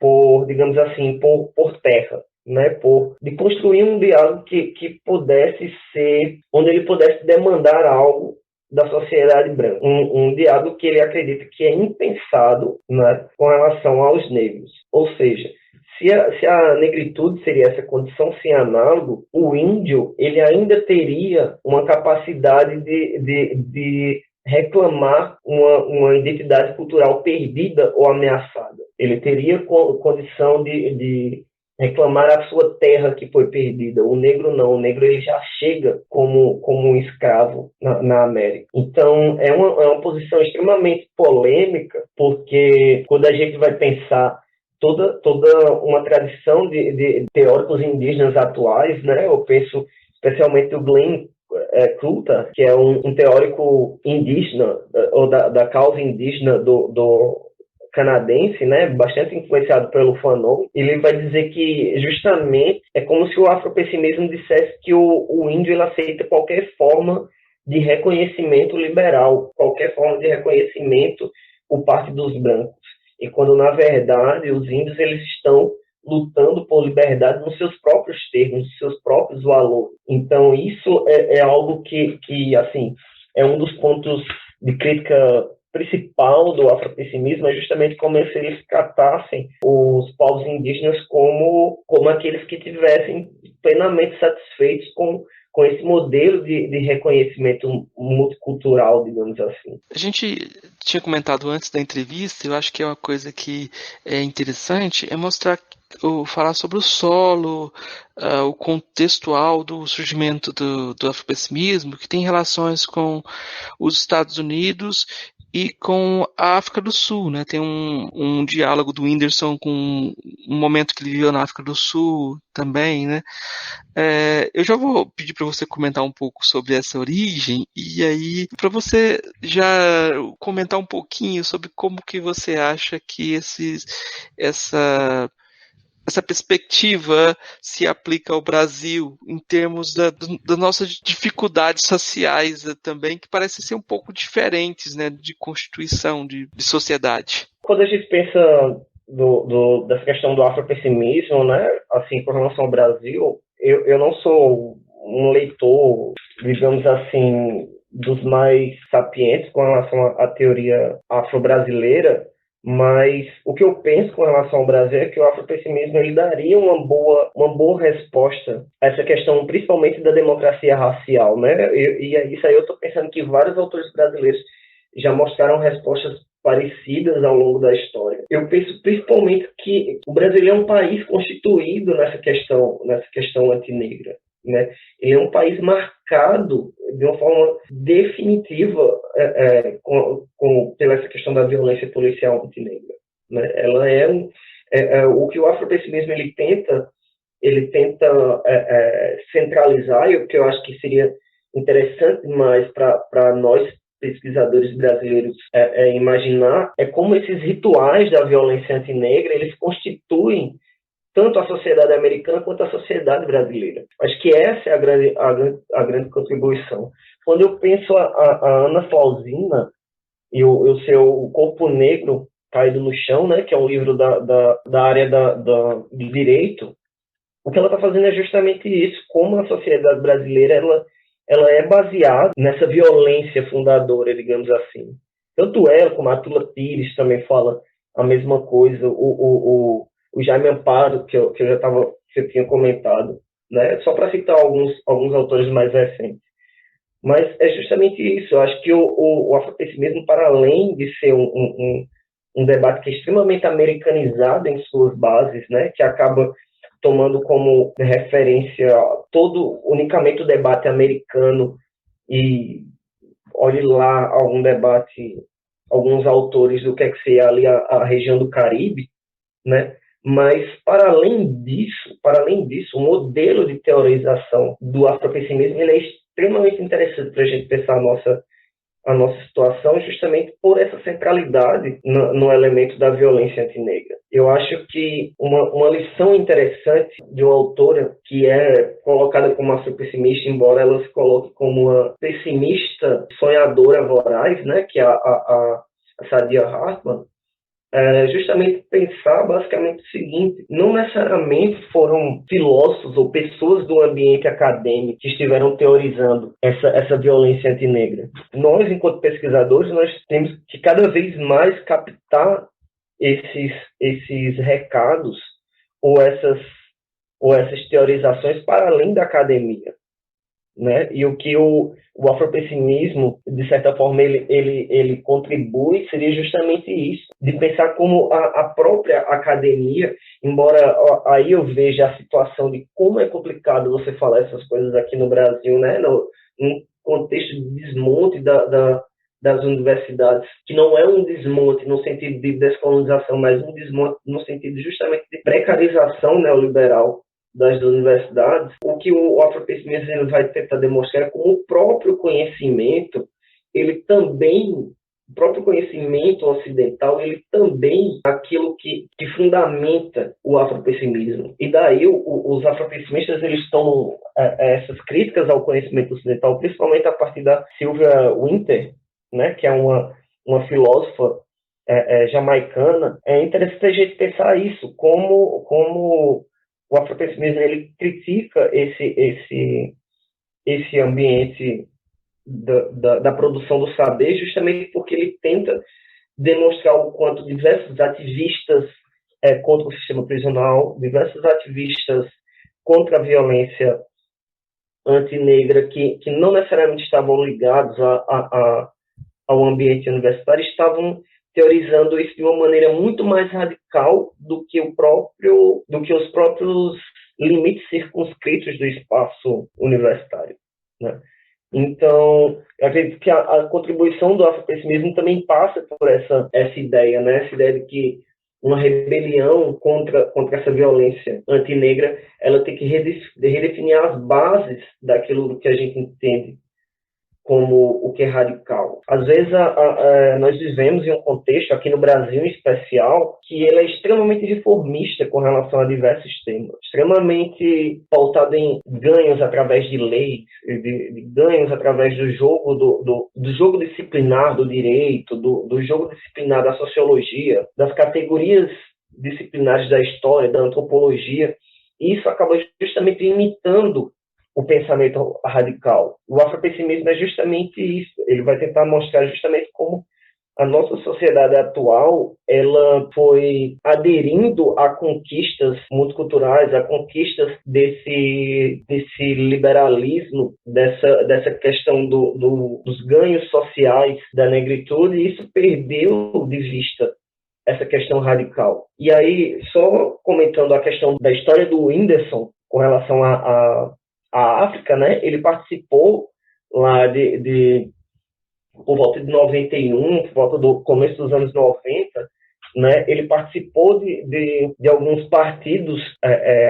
digamos assim, por terra. Né, de construir um diálogo que pudesse ser, onde ele pudesse demandar algo da sociedade branca. Um diálogo que ele acredita que é impensado, né, com relação aos negros. Ou seja, se a negritude seria essa condição sem análogo, o índio ele ainda teria uma capacidade de reclamar uma identidade cultural perdida ou ameaçada. Ele teria condição de reclamar a sua terra que foi perdida. O negro não, o negro ele já chega como um escravo na América. Então, é uma posição extremamente polêmica, porque quando a gente vai pensar toda uma tradição de teóricos indígenas atuais, né, eu penso especialmente o Glenn Coulter, que é um teórico indígena, ou da causa indígena do canadense, né, bastante influenciado pelo Fanon. Ele vai dizer que justamente é como se o afropessimismo dissesse que o índio ele aceita qualquer forma de reconhecimento liberal, qualquer forma de reconhecimento por parte dos brancos. E quando, na verdade, os índios eles estão lutando por liberdade nos seus próprios termos, nos seus próprios valores. Então, isso é algo que, assim, é um dos pontos de crítica principal do afropessimismo, é justamente como se eles tratassem os povos indígenas como aqueles que tivessem plenamente satisfeitos com esse modelo de reconhecimento multicultural, digamos assim. A gente tinha comentado antes da entrevista, eu acho que é uma coisa que é interessante, é mostrar falar sobre o solo, o contextual do surgimento do afropessimismo, que tem relações com os Estados Unidos e com a África do Sul, né? Tem um diálogo do Whindersson com um momento que ele viveu na África do Sul também, né? Eu já vou pedir para você comentar um pouco sobre essa origem e aí para você já comentar um pouquinho sobre como que você acha que essa perspectiva se aplica ao Brasil em termos das nossas dificuldades sociais também, que parecem ser um pouco diferentes, né, de constituição de sociedade. Quando a gente pensa dessa questão do afropessimismo, né, assim, com relação ao Brasil, eu não sou um leitor, digamos assim, dos mais sapientes com relação à teoria afro-brasileira, mas o que eu penso com relação ao Brasil é que o afropessimismo ele daria uma boa resposta a essa questão, principalmente da democracia racial, né? E isso aí eu estou pensando que vários autores brasileiros já mostraram respostas parecidas ao longo da história. Eu penso principalmente que o Brasil é um país constituído nessa questão antinegra, né? Ele é um país marcado de uma forma definitiva pela essa questão da violência policial antinegra, né? Ela o que o afropessimismo ele tenta centralizar, e o que eu acho que seria interessante mais para nós pesquisadores brasileiros imaginar é como esses rituais da violência antinegra, eles constituem tanto a sociedade americana quanto a sociedade brasileira. Acho que essa é a grande contribuição. Quando eu penso a Ana Flausina e o seu Corpo Negro Caído no Chão, né, que é um livro da área do direito, o que ela está fazendo é justamente isso, como a sociedade brasileira ela é baseada nessa violência fundadora, digamos assim. Tanto ela como a Tula Pires também fala a mesma coisa, o Jaime Amparo, que eu tinha comentado, né? Só para citar alguns autores mais recentes. Mas é justamente isso. Eu acho que o afropessimismo, para além de ser um debate que é extremamente americanizado em suas bases, né? Que acaba tomando como referência unicamente o debate americano e olhe lá algum debate, alguns autores do que seria ali a região do Caribe, né? Mas, para além disso, o modelo de teorização do afropessimismo ele é extremamente interessante para a gente pensar a nossa situação, justamente por essa centralidade no elemento da violência antinegra. Eu acho que uma lição interessante de uma autora que é colocada como afropessimista, embora ela se coloque como uma pessimista sonhadora voraz, né, que é a Saidiya Hartman, justamente pensar basicamente o seguinte: não necessariamente foram filósofos ou pessoas do ambiente acadêmico que estiveram teorizando essa violência antinegra. Nós, enquanto pesquisadores, nós temos que cada vez mais captar esses recados ou essas teorizações para além da academia, né? E o que o afropessimismo, de certa forma, ele contribui seria justamente isso, de pensar como a própria academia, embora aí eu veja a situação de como é complicado você falar essas coisas aqui no Brasil, né? Num contexto de desmonte das universidades, que não é um desmonte no sentido de descolonização, mas um desmonte no sentido justamente de precarização neoliberal das universidades. O que o afropessimismo vai tentar demonstrar é como o próprio conhecimento ocidental, ele também é aquilo que fundamenta o afropessimismo. E daí os afropessimistas eles tomam essas críticas ao conhecimento ocidental, principalmente a partir da Sylvia Wynter, né, que é uma filósofa jamaicana. É interessante a gente pensar isso, como o afropessimismo ele critica esse ambiente da produção do saber, justamente porque ele tenta demonstrar o quanto diversos ativistas contra o sistema prisional, diversos ativistas contra a violência antinegra, que não necessariamente estavam ligados ao ambiente universitário, estavam teorizando isso de uma maneira muito mais radical do que os próprios limites circunscritos do espaço universitário, né? Então, eu acredito que a contribuição do afropessimismo também passa por essa ideia, né? Essa ideia de que uma rebelião contra essa violência antinegra, ela tem que redefinir as bases daquilo que a gente entende como o que é radical. Às vezes, nós vivemos em um contexto, aqui no Brasil em especial, que ele é extremamente reformista com relação a diversos temas, extremamente pautado em ganhos através de leis, de ganhos através do jogo do jogo disciplinar do direito, do jogo disciplinar da sociologia, das categorias disciplinares da história, da antropologia. E isso acaba justamente limitando o pensamento radical. O afropessimismo é justamente isso. Ele vai tentar mostrar justamente como a nossa sociedade atual ela foi aderindo a conquistas multiculturais, a conquistas desse liberalismo, dessa questão dos ganhos sociais da negritude, e isso perdeu de vista essa questão radical. E aí, só comentando a questão da história do Whindersson com relação à África, né? Ele participou lá por volta de 91, por volta do começo dos anos 90, né? Ele participou de alguns partidos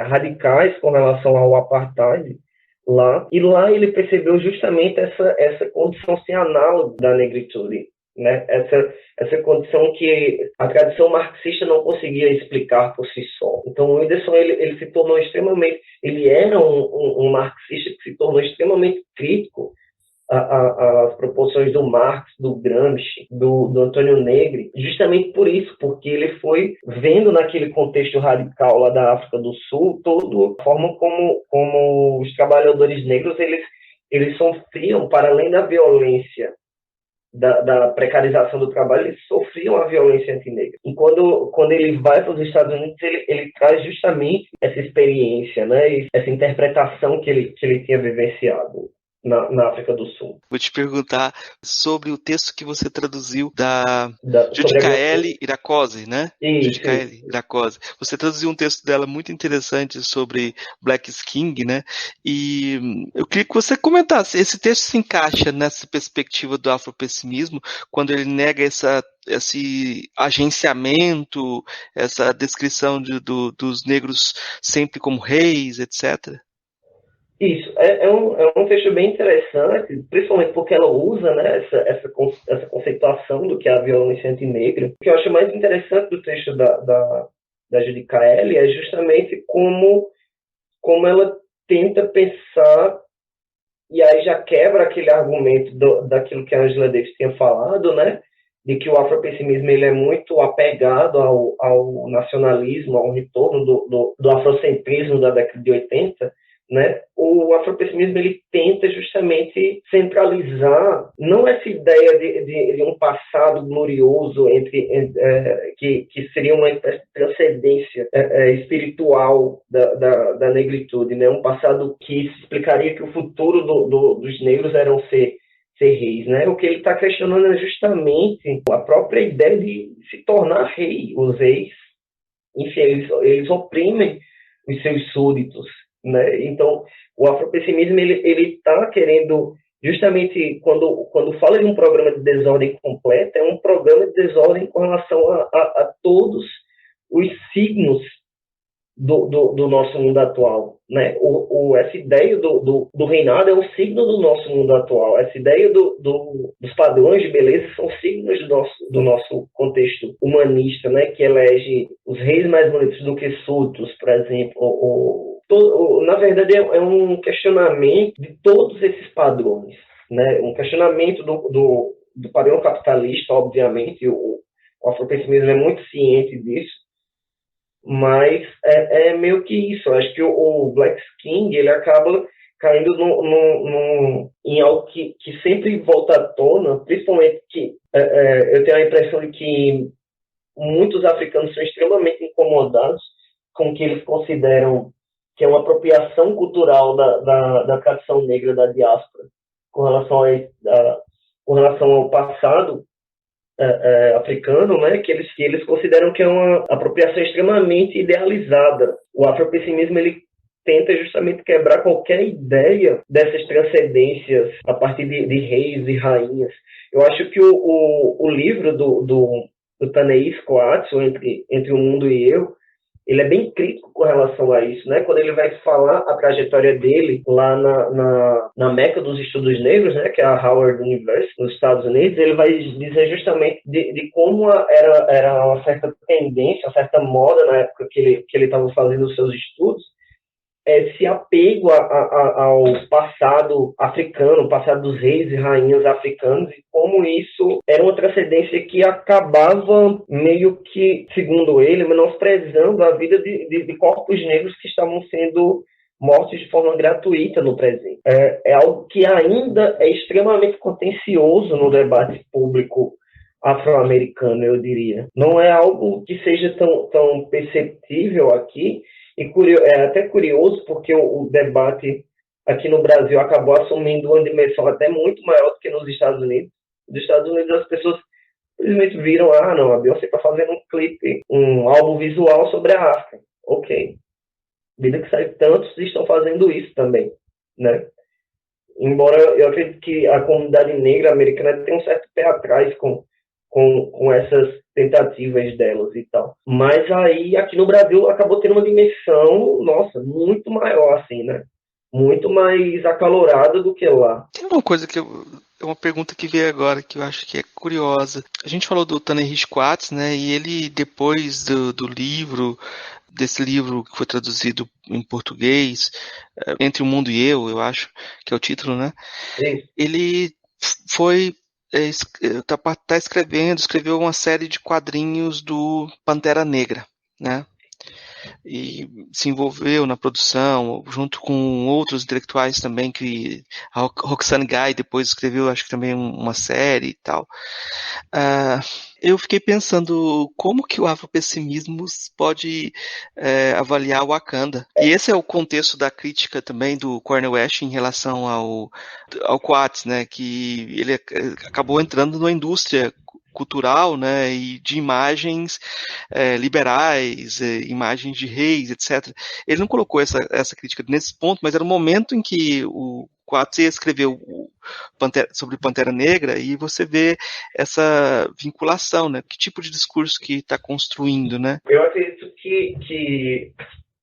radicais com relação ao apartheid, lá, e lá ele percebeu justamente essa condição sem análogo da negritude, né? Essa condição que a tradição marxista não conseguia explicar por si só. Então o Whindersson ele se tornou extremamente, ele era um marxista que se tornou extremamente crítico às proposições do Marx, do Gramsci, do Antônio Negri, justamente por isso, porque ele foi vendo naquele contexto radical lá da África do Sul, toda a forma como os trabalhadores negros eles sofriam, para além da violência da precarização do trabalho, eles sofriam a violência antinegra. E quando ele vai para os Estados Unidos, ele traz justamente essa experiência, né, e essa interpretação que ele tinha vivenciado na África do Sul. Vou te perguntar sobre o texto que você traduziu da Sobre Judicaëlle Irakoze, né? Isso. Judicaëlle Irakoze. Você traduziu um texto dela muito interessante sobre Black King, né? E eu queria que você comentasse, esse texto se encaixa nessa perspectiva do afropessimismo, quando ele nega esse agenciamento, essa descrição dos negros sempre como reis, etc.? Isso, é um texto bem interessante, principalmente porque ela usa, né, essa conceituação do que é a violência antinegra. O que eu acho mais interessante do texto da Judicaëlle é justamente como ela tenta pensar, e aí já quebra aquele argumento daquilo que a Angela Davis tinha falado, né, de que o afropessimismo ele é muito apegado ao nacionalismo, ao retorno do afrocentrismo da década de 80, né? O afropessimismo ele tenta justamente centralizar não essa ideia de um passado glorioso que seria uma espécie de transcendência espiritual da negritude, né? Um passado que explicaria que o futuro dos negros eram ser reis, né? O que ele está questionando é justamente a própria ideia de se tornar rei. Os reis, enfim, eles oprimem os seus súditos, né? Então, o afropessimismo ele está querendo, justamente quando fala de um programa de desordem completa, é um programa de desordem com relação a todos os signos do nosso mundo atual, né? Essa ideia do reinado é um signo do nosso mundo atual. Essa ideia dos padrões de beleza são signos do nosso contexto humanista, né? Que elege os reis mais bonitos do que súditos, por exemplo. Na verdade, é um questionamento de todos esses padrões, né? Um questionamento do padrão capitalista, obviamente. O afropessimismo é muito ciente disso, mas é meio que isso. Eu acho que o Black King ele acaba caindo em algo que sempre volta à tona, principalmente que eu tenho a impressão de que muitos africanos são extremamente incomodados com o que eles consideram que é uma apropriação cultural da tradição negra da diáspora com relação ao passado africano, né, que eles consideram que é uma apropriação extremamente idealizada. O afropessimismo ele tenta justamente quebrar qualquer ideia dessas transcendências a partir de reis e rainhas. Eu acho que o livro do Ta-Nehisi Coates, Entre o Mundo e Eu, ele é bem crítico com relação a isso, né? Quando ele vai falar a trajetória dele lá na Meca dos Estudos Negros, né? Que é a Howard University, nos Estados Unidos, ele vai dizer justamente de como era uma certa tendência, uma certa moda na época que ele estava fazendo os seus estudos, esse apego ao passado africano, passado dos reis e rainhas africanos, e como isso era uma transcendência que acabava meio que, segundo ele, menosprezando a vida de corpos negros que estavam sendo mortos de forma gratuita no presente. É algo que ainda é extremamente contencioso no debate público afro-americano, eu diria. Não é algo que seja tão perceptível aqui. E é até curioso porque o debate aqui no Brasil acabou assumindo uma dimensão até muito maior do que nos Estados Unidos. Nos Estados Unidos as pessoas simplesmente viram, não, a Beyoncé está fazendo um clipe, um álbum visual sobre a África. Ok. Vida que sai, tantos estão fazendo isso também, né? Embora eu acredito que a comunidade negra americana tem um certo pé atrás com essas tentativas delas e tal. Mas aí, aqui no Brasil, acabou tendo uma dimensão, nossa, muito maior, assim, né? muito mais acalorada do que lá. Tem uma coisa é uma pergunta que veio agora que eu acho que é curiosa. A gente falou do Ta-Nehisi Coates, né? E ele, depois desse livro que foi traduzido em português, Entre o Mundo e eu acho que é o título, né? Isso. Ele foi escreveu uma série de quadrinhos do Pantera Negra, né? E se envolveu na produção, junto com outros intelectuais também, que a Roxane Gay depois escreveu, acho que também uma série e tal. Eu fiquei pensando como que o afropessimismo pode avaliar o Wakanda. E esse é o contexto da crítica também do Cornel West em relação ao Coates, né, que ele acabou entrando na indústria cultural, né, e de imagens liberais, imagens de reis, etc. Ele não colocou essa crítica nesse ponto, mas era o momento em que o Coates escreveu sobre Pantera Negra e você vê essa vinculação, né? Que tipo de discurso que está construindo, né? Eu acredito que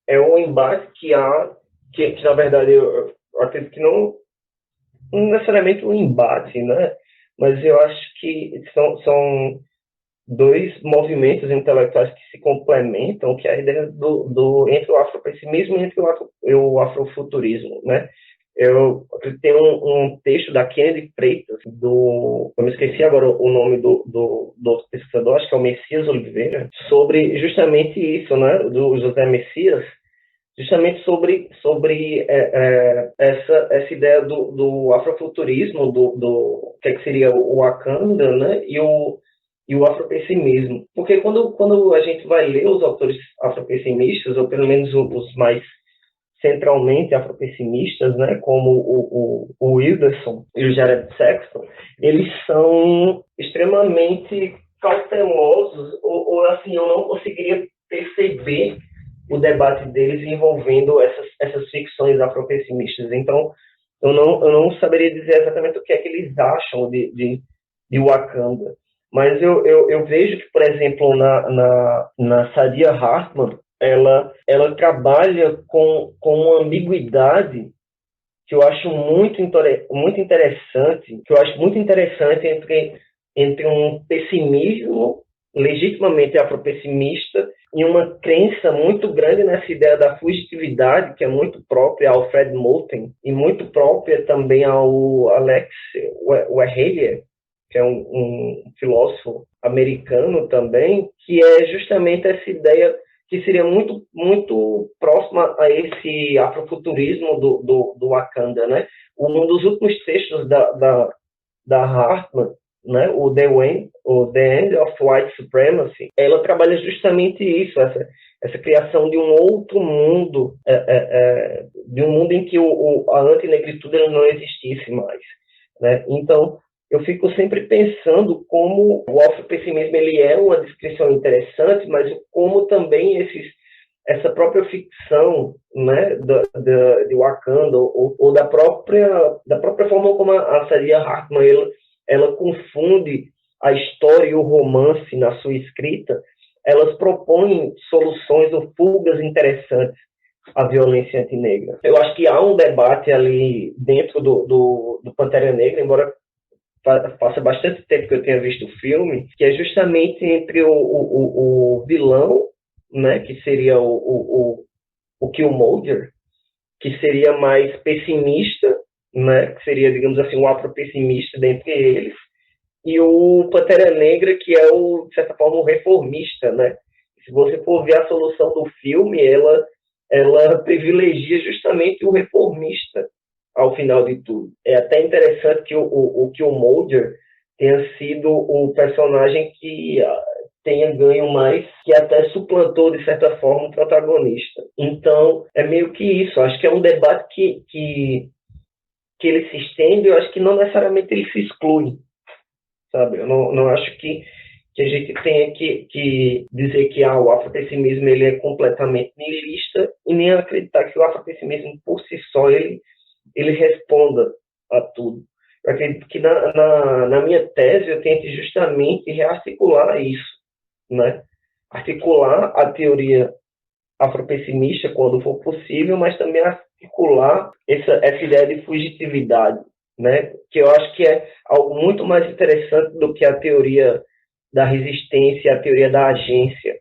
é um embate que há, que na verdade eu acredito que não necessariamente um embate, né? Mas eu acho que são dois movimentos intelectuais que se complementam, que é a ideia entre o afropessimismo e entre o afrofuturismo, né? Eu tenho um texto da Kennedy Freitas, eu me esqueci agora o nome do outro pesquisador, acho que é o Messias Oliveira, sobre justamente isso, né, do José Messias, justamente sobre essa ideia do afrofuturismo, do que seria o Wakanda, né, e o afropessimismo. Porque quando a gente vai ler os autores afropessimistas, ou pelo menos os mais centralmente afropessimistas, né, como o Wilderson e o Jared Sexton, eles são extremamente cautelosos, ou assim, eu não conseguiria perceber o debate deles envolvendo essas ficções afropessimistas. Então, eu não saberia dizer exatamente o que é que eles acham de Wakanda. Mas eu vejo que, por exemplo, na Saidiya Hartman, ela trabalha com uma ambiguidade que eu acho muito interessante, entre um pessimismo legitimamente afropessimista e uma crença muito grande nessa ideia da fugitividade, que é muito própria ao Fred Moten e muito própria também ao Alex Wehelier, que é um filósofo americano também, que é justamente essa ideia que seria muito, muito próxima a esse afrofuturismo do Wakanda, né? Um dos últimos textos da Hartman, né? O The End of White Supremacy, ela trabalha justamente isso, essa criação de um outro mundo, de um mundo em que a antinegritude não existisse mais, né? Então, eu fico sempre pensando como o afropessimismo ele é uma descrição interessante, mas como também essa própria ficção, né, de Wakanda ou da própria forma como a Saidiya Hartman ela confunde a história e o romance na sua escrita, elas propõem soluções ou fugas interessantes à violência antinegra. Eu acho que há um debate ali dentro do Pantera Negra, embora faça bastante tempo que eu tenha visto o filme, que é justamente entre o vilão, né, que seria o Killmonger, que seria mais pessimista, né, que seria, digamos assim, o afropessimista dentre eles, e o Pantera Negra, que é, de certa forma, o reformista, né? Se você for ver a solução do filme, ela privilegia justamente o reformista ao final de tudo. É até interessante que o Killmonger tenha sido o personagem que tenha ganho mais, que até suplantou, de certa forma, o protagonista. Então, é meio que isso. Acho que é um debate que ele se estende, eu acho que não necessariamente ele se exclui, sabe? Eu não acho que a gente tenha que dizer que o afropessimismo ele é completamente nihilista e nem acreditar que o afropessimismo por si só ele responda a tudo. Eu acredito que na minha tese eu tento justamente rearticular isso, né? Articular a teoria afropessimista quando for possível, mas também articular essa ideia de fugitividade, né? Que eu acho que é algo muito mais interessante do que a teoria da resistência e a teoria da agência,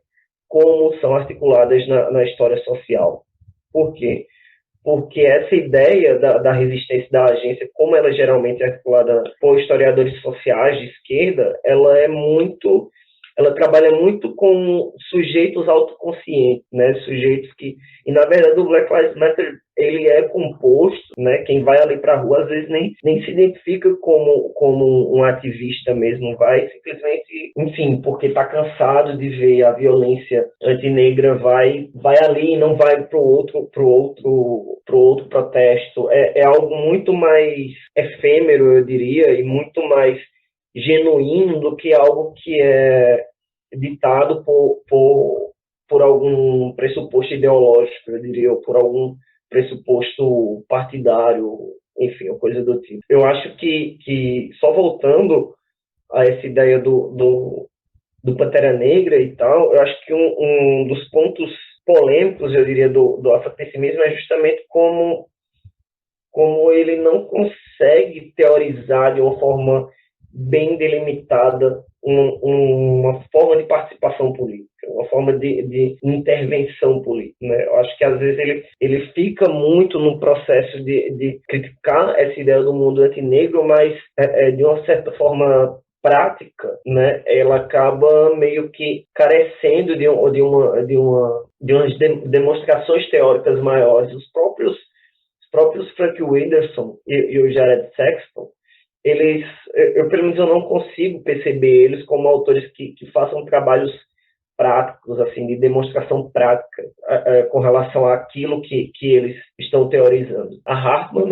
como são articuladas na história social. Por quê? Porque essa ideia da resistência da agência, como ela geralmente é articulada por historiadores sociais de esquerda, ela trabalha muito com sujeitos autoconscientes, né? Sujeitos que, e na verdade o Black Lives Matter ele é composto, né? Quem vai ali para a rua às vezes nem se identifica como um ativista mesmo, vai simplesmente, enfim, porque está cansado de ver a violência antinegra, vai ali e não vai para o outro protesto. É algo muito mais efêmero, eu diria, e muito mais genuíno do que algo que é ditado por algum pressuposto ideológico, eu diria, ou por algum pressuposto partidário, enfim, uma coisa do tipo. Eu acho que só voltando a essa ideia do Pantera Negra e tal, eu acho que um dos pontos polêmicos, eu diria, do afropessimismo é justamente como ele não consegue teorizar de uma forma bem delimitada uma forma de participação política, uma forma de intervenção política, né? Eu acho que às vezes ele fica muito no processo de criticar essa ideia do mundo antinegro, mas de uma certa forma prática, né? Ela acaba meio que carecendo de umas demonstrações teóricas maiores. Os próprios Frank Wilderson e o Jared Sexton, pelo menos eu não consigo perceber eles como autores que façam trabalhos práticos, assim, de demonstração prática com relação àquilo que eles estão teorizando. A Hartman,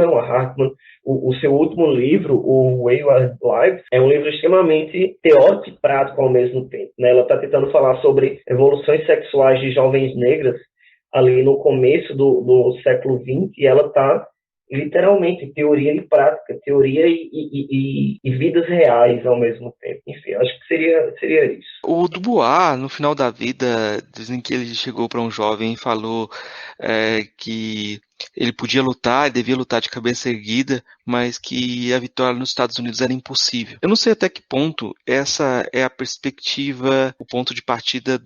o seu último livro, o Wayward Lives, é um livro extremamente teórico e prático ao mesmo tempo, né? Ela está tentando falar sobre evoluções sexuais de jovens negras ali no começo do século XX, e ela está literalmente teoria e prática, teoria e vidas reais ao mesmo tempo. Enfim, acho que seria isso. O Dubois, no final da vida, dizem que ele chegou para um jovem e falou que ele podia lutar, devia lutar de cabeça erguida, mas que a vitória nos Estados Unidos era impossível. Eu não sei até que ponto essa é a perspectiva, o ponto de partida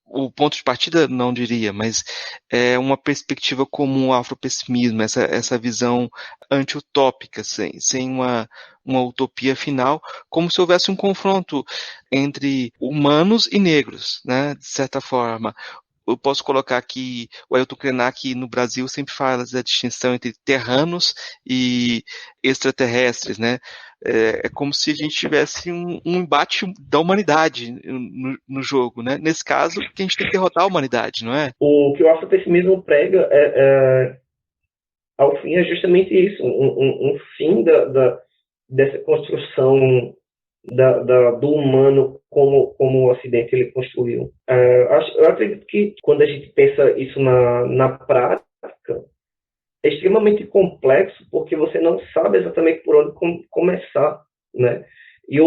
o ponto de partida não diria, mas é uma perspectiva como o afropessimismo, essa visão anti-utópica, sem uma utopia final, como se houvesse um confronto entre humanos e negros, né, de certa forma. Eu posso colocar aqui, o Ailton Krenak no Brasil sempre fala da distinção entre terranos e extraterrestres, né? É como se a gente tivesse um embate da humanidade no jogo, né? Nesse caso, que a gente tem que derrotar a humanidade, não é? O que o afropessimismo prega ao fim é justamente isso, um fim dessa construção do humano como o Ocidente ele construiu. Eu acredito que quando a gente pensa isso na prática, é extremamente complexo porque você não sabe exatamente por onde começar, né? E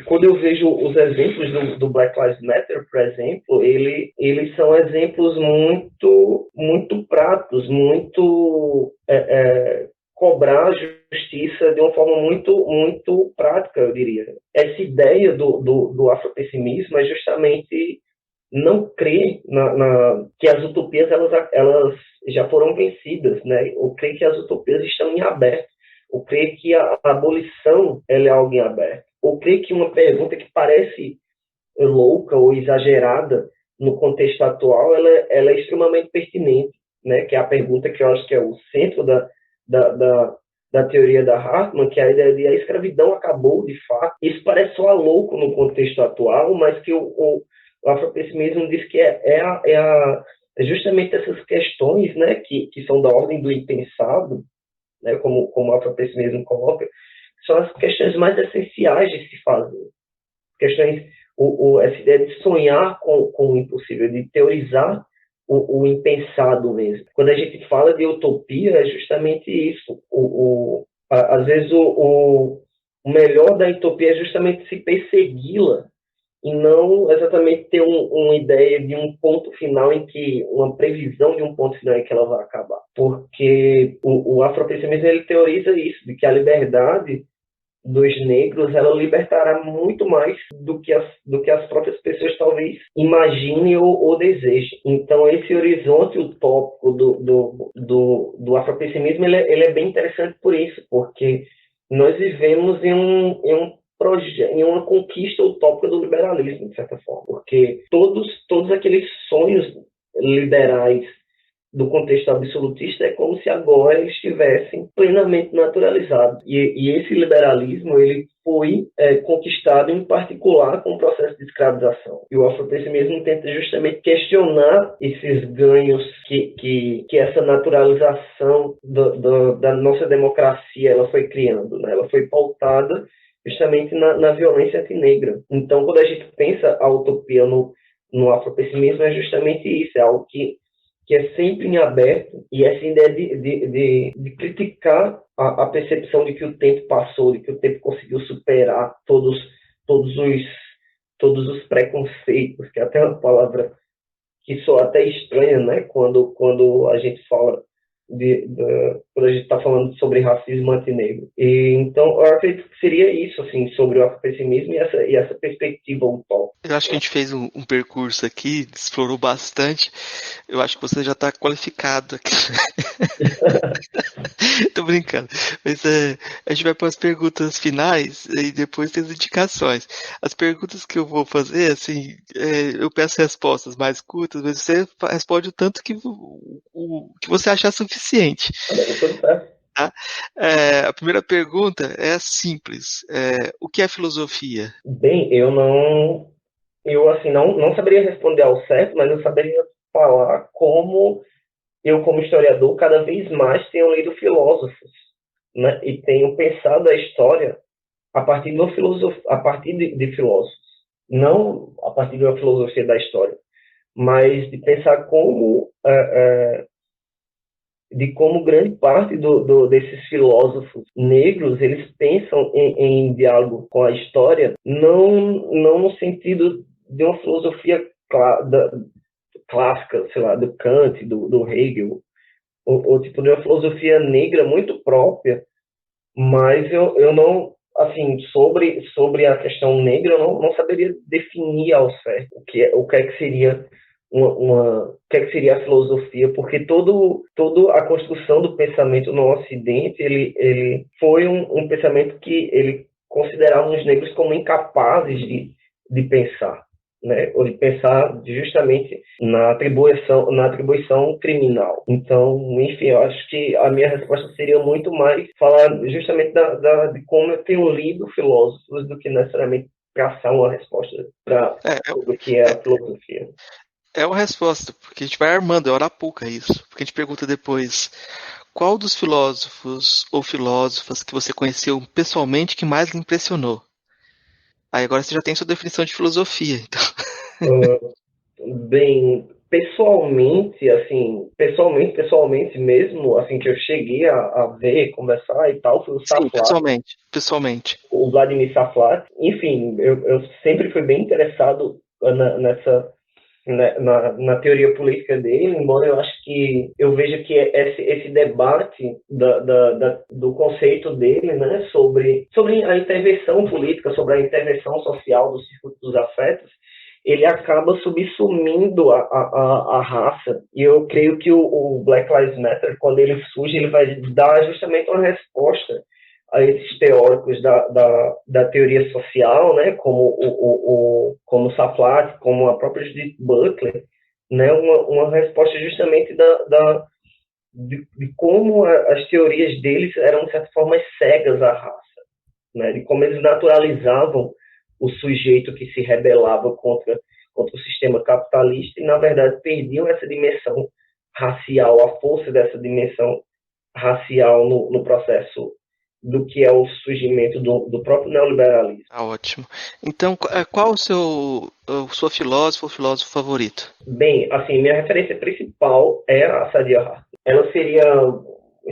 quando eu vejo os exemplos do Black Lives Matter, por exemplo, eles são exemplos muito práticos, muito cobrar justiça de uma forma muito prática, eu diria. Essa ideia do afropessimismo é justamente não crer que as utopias elas já foram vencidas, né? Ou crer que as utopias estão em aberto, ou crer que a abolição ela é algo em aberto, ou crer que uma pergunta que parece louca ou exagerada no contexto atual, ela é extremamente pertinente, né? Que é a pergunta que eu acho que é o centro da teoria da Hartman, que é a ideia de a escravidão acabou de fato. Isso parece soar louco no contexto atual, mas que o afropessimismo diz que é justamente essas questões, né, que são da ordem do impensado, né, como o afropessimismo coloca, são as questões mais essenciais de se fazer. Questões, essa ideia de sonhar com o impossível, de teorizar o impensado mesmo. Quando a gente fala de utopia, é justamente isso. Às vezes o melhor da utopia é justamente se persegui-la e não exatamente ter uma ideia de um ponto final uma previsão de um ponto final em que ela vai acabar. porque o afropessimismo ele teoriza isso, de que a liberdade dos negros, ela libertará muito mais do que as próprias pessoas talvez imaginem ou desejem. Então, esse horizonte utópico do afropessimismo, ele é bem interessante por isso, porque nós vivemos em uma conquista utópica do liberalismo, de certa forma, porque todos aqueles sonhos liberais do contexto absolutista é como se agora eles estivessem plenamente naturalizados. E esse liberalismo ele foi conquistado em particular com o processo de escravização. E o afropessimismo tenta justamente questionar esses ganhos que essa naturalização da nossa democracia ela foi criando, né? Ela foi pautada justamente na violência antinegra. Então, quando a gente pensa a utopia no afropessimismo, é justamente isso, é algo que é sempre em aberto, e essa ideia de criticar a percepção de que o tempo passou, de que o tempo conseguiu superar todos os preconceitos, que é até uma palavra que soa até estranha, né? Quando a gente fala quando a gente está falando sobre racismo antinegro. E, então, eu acredito que seria isso, assim, sobre o afropessimismo e essa perspectiva utópica. Eu acho que a gente fez um percurso aqui, explorou bastante. Eu acho que você já está qualificado aqui. Tô brincando. Mas a gente vai para as perguntas finais e depois tem as indicações. As perguntas que eu vou fazer, assim, eu peço respostas mais curtas, mas você responde o tanto que você achar suficiente. Tá? A primeira pergunta é simples. O que é filosofia? Bem, eu assim, não saberia responder ao certo, mas eu saberia falar como eu, como historiador, cada vez mais tenho lido filósofos, né? E tenho pensado a história a partir a partir de filósofos, não a partir de uma filosofia da história, mas de pensar de como grande parte desses filósofos negros eles pensam em diálogo com a história, não no sentido de uma filosofia clássica, sei lá, do Kant, do Hegel, ou tipo de uma filosofia negra muito própria, mas eu não, assim, sobre a questão negra, eu não saberia definir ao certo o que é que seria o que é que seria a filosofia, porque toda a construção do pensamento no Ocidente, ele foi um pensamento que ele considerava os negros como incapazes de pensar, né? Ou de pensar justamente na atribuição criminal. Então, enfim, eu acho que a minha resposta seria muito mais falar justamente de como eu tenho lido filósofos do que necessariamente traçar uma resposta sobre o que é a filosofia. É uma resposta, porque a gente vai armando, é Arapuca isso. Porque a gente pergunta depois, qual dos filósofos ou filósofas que você conheceu pessoalmente que mais lhe impressionou? Aí agora você já tem sua definição de filosofia, então. Bem, pessoalmente mesmo, assim, que eu cheguei a ver, conversar e tal, foi o Sim, Saflat, pessoalmente. o Vladimir Saflat. Enfim, eu sempre fui bem interessado na teoria política dele, embora eu acho que eu veja que esse debate do conceito dele, né, sobre a intervenção política, sobre a intervenção social do circuito dos afetos, ele acaba subsumindo a raça. E eu creio que o Black Lives Matter, quando ele surge, ele vai dar justamente uma resposta a esses teóricos da teoria social, né, como Saflat, como a própria Judith Butler, né, uma resposta justamente de como as teorias deles eram, de certa forma, cegas à raça, né, de como eles naturalizavam o sujeito que se rebelava contra o sistema capitalista e, na verdade, perdiam essa dimensão racial, a força dessa dimensão racial no processo do que é o surgimento do próprio neoliberalismo. Ah, ótimo. Então, qual o sua filósofa ou filósofo favorito? Bem, assim, minha referência principal é a Saadia Hartman. Ela seria uma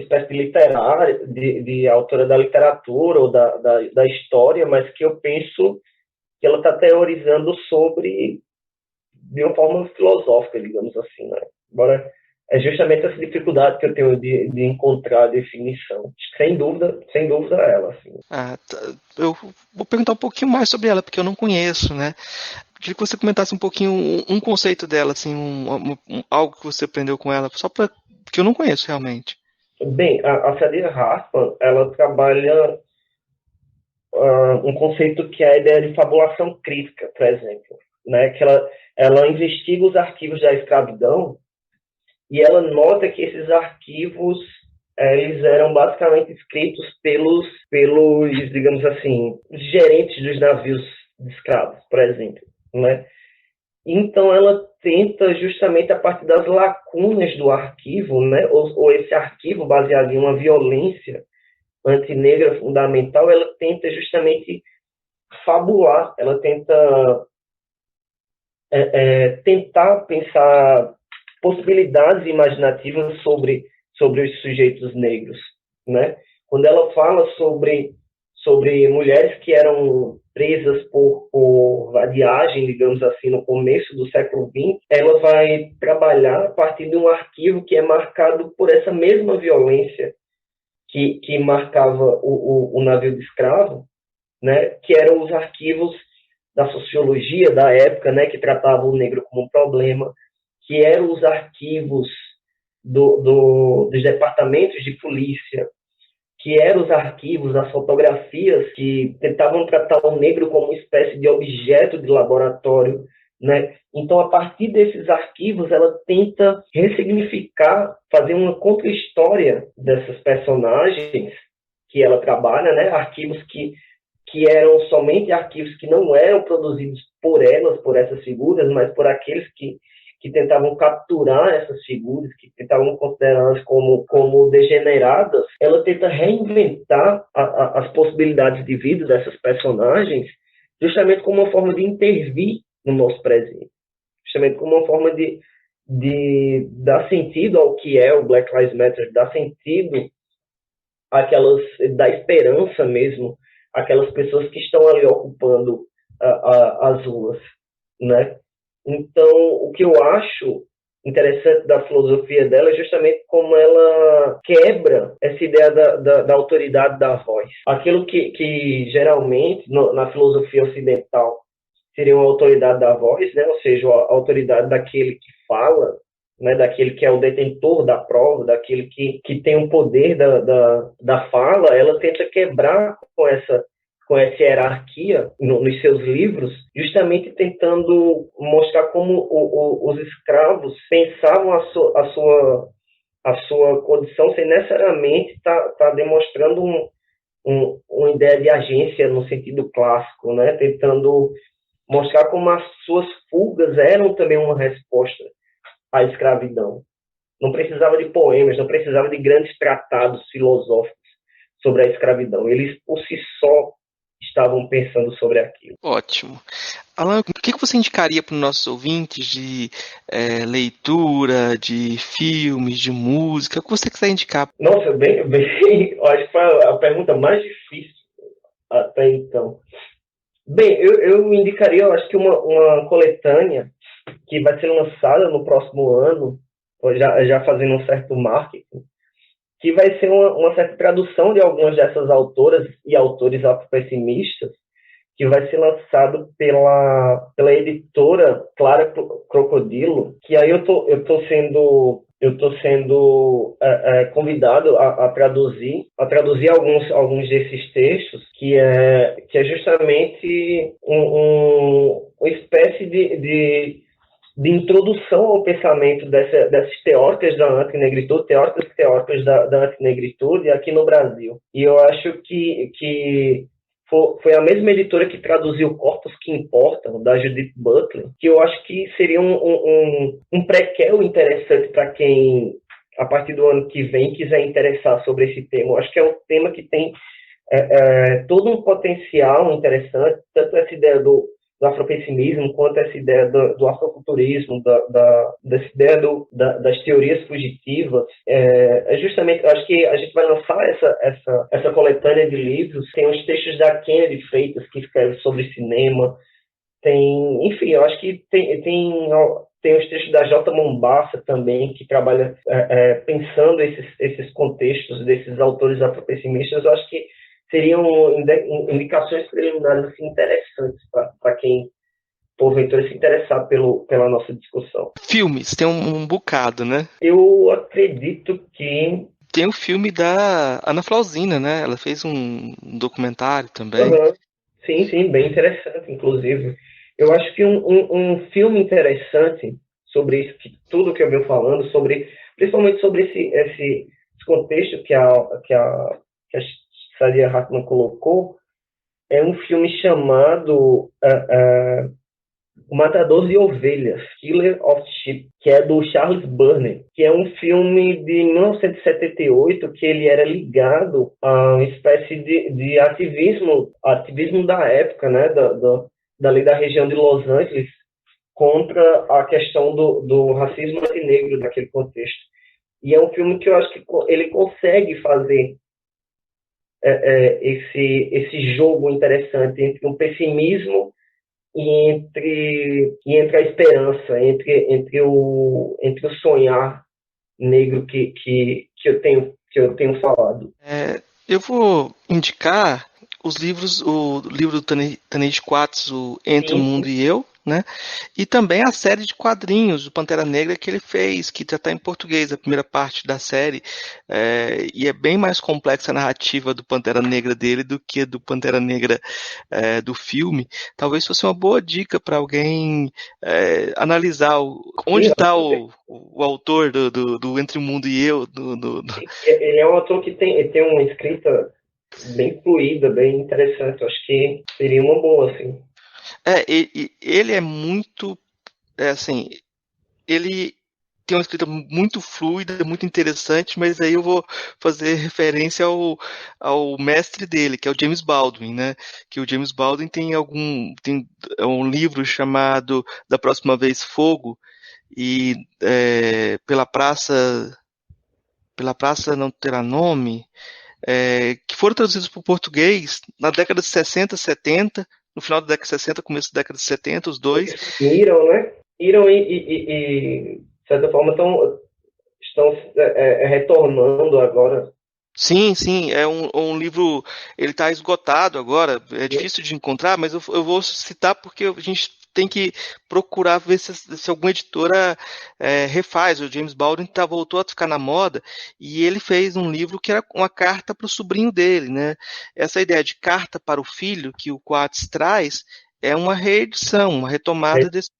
espécie de literária, de autora da literatura ou da história, mas que eu penso que ela está teorizando sobre de uma forma filosófica, digamos assim, né? Embora é justamente essa dificuldade que eu tenho de encontrar a definição. Sem dúvida ela, assim. Eu vou perguntar um pouquinho mais sobre ela, porque eu não conheço, né? Queria que você comentasse um pouquinho um conceito dela, assim, algo que você aprendeu com ela, porque eu não conheço realmente. Bem, a Saadia Hartman, ela trabalha um conceito que é a ideia de fabulação crítica, por exemplo, né? Que ela investiga os arquivos da escravidão e ela nota que esses arquivos eles eram basicamente escritos pelos, digamos assim, gerentes dos navios de escravos, por exemplo, né? Então ela tenta justamente a partir das lacunas do arquivo, né? Ou esse arquivo baseado em uma violência antinegra fundamental, ela tenta justamente fabular, ela tenta tentar pensar possibilidades imaginativas sobre os sujeitos negros, né? Quando ela fala sobre mulheres que eram presas por vadiagem, digamos assim, no começo do século XX, ela vai trabalhar a partir de um arquivo que é marcado por essa mesma violência que marcava o navio de escravo, né? Que eram os arquivos da sociologia da época, né? Que tratavam o negro como um problema, que eram os arquivos dos departamentos de polícia, que eram os arquivos, as fotografias que tentavam tratar o negro como uma espécie de objeto de laboratório, né? Então, a partir desses arquivos, ela tenta ressignificar, fazer uma contra-história dessas personagens que ela trabalha, né? Arquivos que eram somente arquivos que não eram produzidos por elas, por essas figuras, mas por aqueles que tentavam capturar essas figuras, que tentavam considerá-las como degeneradas. Ela tenta reinventar as possibilidades de vida dessas personagens justamente como uma forma de intervir no nosso presente, justamente como uma forma de dar sentido ao que é o Black Lives Matter, dar sentido dar esperança mesmo àquelas pessoas que estão ali ocupando as ruas, né? Então, o que eu acho interessante da filosofia dela é justamente como ela quebra essa ideia da autoridade da voz. Aquilo que geralmente, na filosofia ocidental, seria uma autoridade da voz, né? Ou seja, a autoridade daquele que fala, né? Daquele que é o detentor da prova, daquele que tem o poder da fala, ela tenta quebrar com essa hierarquia nos seus livros, justamente tentando mostrar como os escravos pensavam a sua condição sem necessariamente estar demonstrando uma ideia de agência no sentido clássico, né? Tentando mostrar como as suas fugas eram também uma resposta à escravidão. Não precisava de poemas, não precisava de grandes tratados filosóficos sobre a escravidão. Eles, por si só, estavam pensando sobre aquilo. Ótimo. Alan, o que você indicaria para os nossos ouvintes de leitura, de filmes, de música? O que você quiser indicar? Nossa, bem, acho que foi a pergunta mais difícil até então. Bem, eu indicaria, eu acho que uma coletânea que vai ser lançada no próximo ano, já fazendo um certo marketing, que vai ser uma certa tradução de algumas dessas autoras e autores afropessimistas, que vai ser lançado pela editora Clara Crocodilo, que aí eu tô sendo convidado a traduzir alguns desses textos, que é justamente uma espécie de introdução ao pensamento dessas teóricas da antinegritude, teóricas da antinegritude aqui no Brasil. E eu acho que foi a mesma editora que traduziu Corpos que Importam, da Judith Butler, que eu acho que seria um prequel interessante para quem, a partir do ano que vem, quiser interessar sobre esse tema. Eu acho que é um tema que tem todo um potencial interessante, tanto essa ideia do afropessimismo, quanto essa ideia do afrofuturismo, dessa ideia das teorias fugitivas. Justamente, acho que a gente vai lançar essa coletânea de livros. Tem os textos da Kennedy Freitas, que escreve sobre cinema. Enfim, eu acho que tem tem os textos da J. Mombassa também, que trabalha pensando esses contextos desses autores afropessimistas. Eu acho que seriam indicações preliminares assim, interessantes para quem, porventura, se interessar pela nossa discussão. Filmes, tem um bocado, né? Eu acredito que... Tem o filme da Ana Flauzina, né? Ela fez um documentário também. Uhum. Sim, sim, bem interessante, inclusive. Eu acho que um filme interessante sobre isso, tudo que eu venho falando, principalmente sobre esse contexto que a Saidiya Hartman colocou, é um filme chamado O Matador de Ovelhas, Killer of Sheep, que é do Charles Burney, que é um filme de 1978 que ele era ligado a uma espécie de ativismo da época, né, dali da região de Los Angeles, contra a questão do racismo antinegro daquele contexto. E é um filme que eu acho que ele consegue fazer esse jogo interessante entre um pessimismo e entre a esperança, entre o sonhar negro que eu tenho falado. Eu vou indicar o livro do Ta-Nehisi Coates, o Entre o Mundo e Eu, né? E também a série de quadrinhos do Pantera Negra que ele fez, que já está em português, a primeira parte da série, e é bem mais complexa a narrativa do Pantera Negra dele do que do Pantera Negra do filme. Talvez fosse uma boa dica para alguém analisar onde está o autor do Entre o Mundo e Eu. Ele é um autor que tem uma escrita bem fluida, bem interessante. Eu acho que seria uma boa, assim. Ele é muito, assim, ele tem uma escrita muito fluida, muito interessante, mas aí eu vou fazer referência ao mestre dele, que é o James Baldwin, né? Que o James Baldwin tem um livro chamado Da Próxima Vez Fogo, e pela praça não terá nome, que foram traduzidos para o português na década de 60, 70, no final da década de 60, começo da década de 70, os dois. Iram, né? Iram de certa forma, estão retornando agora. Sim, é um livro, ele está esgotado agora, é difícil de encontrar, mas eu vou citar porque a gente tem que procurar ver se alguma editora refaz. O James Baldwin voltou a ficar na moda e ele fez um livro que era uma carta para o sobrinho dele, né? Essa ideia de carta para o filho que o Coates traz é uma reedição, uma retomada desse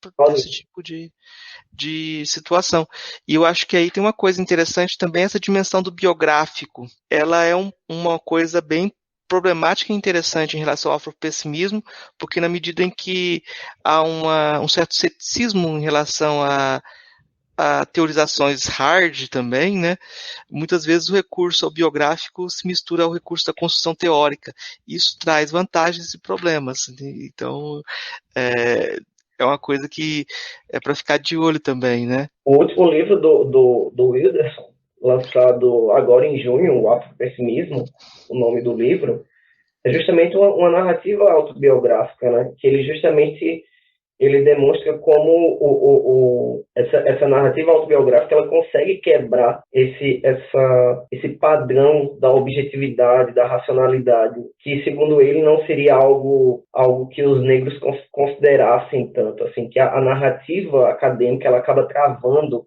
tipo de situação. E eu acho que aí tem uma coisa interessante também, essa dimensão do biográfico. Ela é uma coisa bem problemática e interessante em relação ao afropessimismo, porque na medida em que há um certo ceticismo em relação a teorizações hard também, né? Muitas vezes o recurso ao biográfico se mistura ao recurso da construção teórica. Isso traz vantagens e problemas. Então, é uma coisa que é para ficar de olho também, né? O último livro do Wilderson, lançado agora em junho, o Afropessimismo, o nome do livro, é justamente uma narrativa autobiográfica, né? Que ele demonstra como essa narrativa autobiográfica ela consegue quebrar esse padrão da objetividade, da racionalidade, que, segundo ele, não seria algo que os negros considerassem tanto, assim, que a narrativa acadêmica ela acaba travando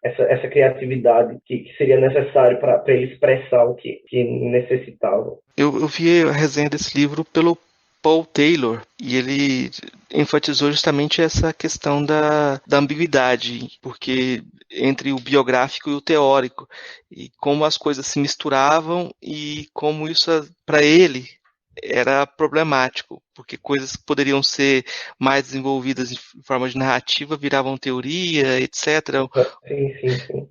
essa criatividade que seria necessário para ele expressar o que necessitava. Eu vi a resenha desse livro pelo Paul Taylor, e ele enfatizou justamente essa questão da ambiguidade, porque entre o biográfico e o teórico, e como as coisas se misturavam e como isso, para ele, era problemático, porque coisas que poderiam ser mais desenvolvidas em forma de narrativa viravam teoria, etc. Sim.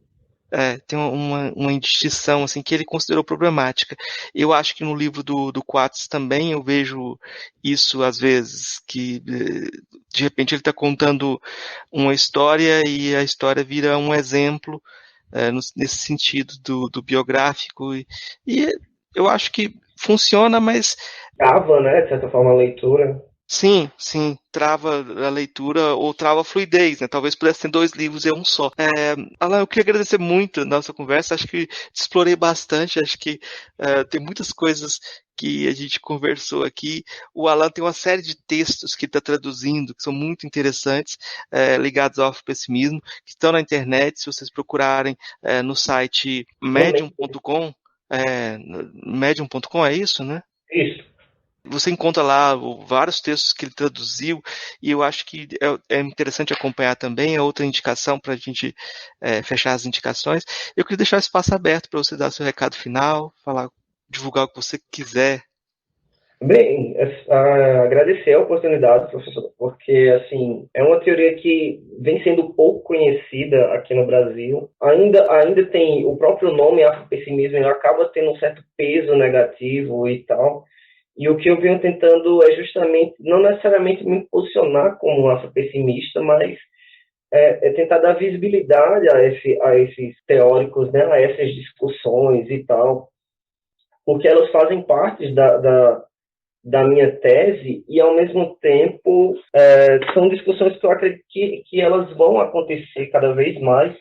Tem uma indistinção assim, que ele considerou problemática. Eu acho que no livro do Coates também eu vejo isso às vezes, que de repente ele está contando uma história e a história vira um exemplo nesse sentido do biográfico, e eu acho que funciona, mas... Trava, né, de certa forma, a leitura. Sim, sim, trava a leitura ou trava a fluidez, né? Talvez pudesse ter 2 livros e um só. Alan, eu queria agradecer muito a nossa conversa, acho que te explorei bastante, acho que tem muitas coisas que a gente conversou aqui. O Alan tem uma série de textos que está traduzindo, que são muito interessantes, ligados ao afropessimismo, que estão na internet, se vocês procurarem no site medium.com, medium.com, é isso, né? Isso. Você encontra lá vários textos que ele traduziu, e eu acho que é interessante acompanhar também. É outra indicação para a gente fechar as indicações. Eu queria deixar o espaço aberto para você dar seu recado final, falar, divulgar o que você quiser. Bem, agradecer a oportunidade, professor, porque assim é uma teoria que vem sendo pouco conhecida aqui no Brasil. Ainda tem o próprio nome afropessimismo, ele acaba tendo um certo peso negativo e tal. E o que eu venho tentando é justamente, não necessariamente me posicionar como afropessimista, mas tentar dar visibilidade a esses teóricos, né, a essas discussões e tal, porque elas fazem parte da minha tese e, ao mesmo tempo, são discussões que eu acredito que elas vão acontecer cada vez mais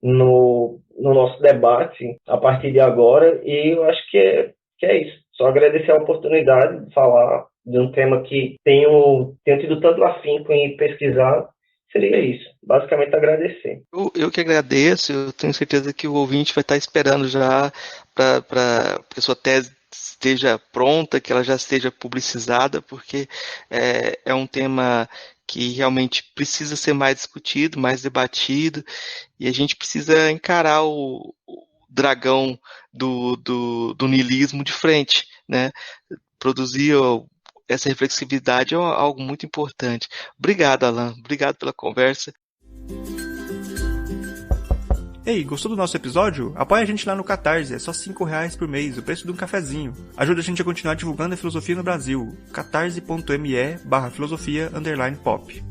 no nosso debate a partir de agora, e eu acho que é isso. Só agradecer a oportunidade de falar de um tema que tenho tido tanto afinco em pesquisar. Seria isso, basicamente agradecer. Eu que agradeço, eu tenho certeza que o ouvinte vai estar esperando já para que a sua tese esteja pronta, que ela já esteja publicizada, porque é um tema que realmente precisa ser mais discutido, mais debatido, e a gente precisa encarar o dragão do niilismo de frente, né? Produzir essa reflexividade é algo muito importante. Obrigado, Alan. Obrigado pela conversa. Ei, gostou do nosso episódio? Apoia a gente lá no Catarse, é só R$5 por mês, o preço de um cafezinho. Ajuda a gente a continuar divulgando a filosofia no Brasil. catarse.me/filosofia_pop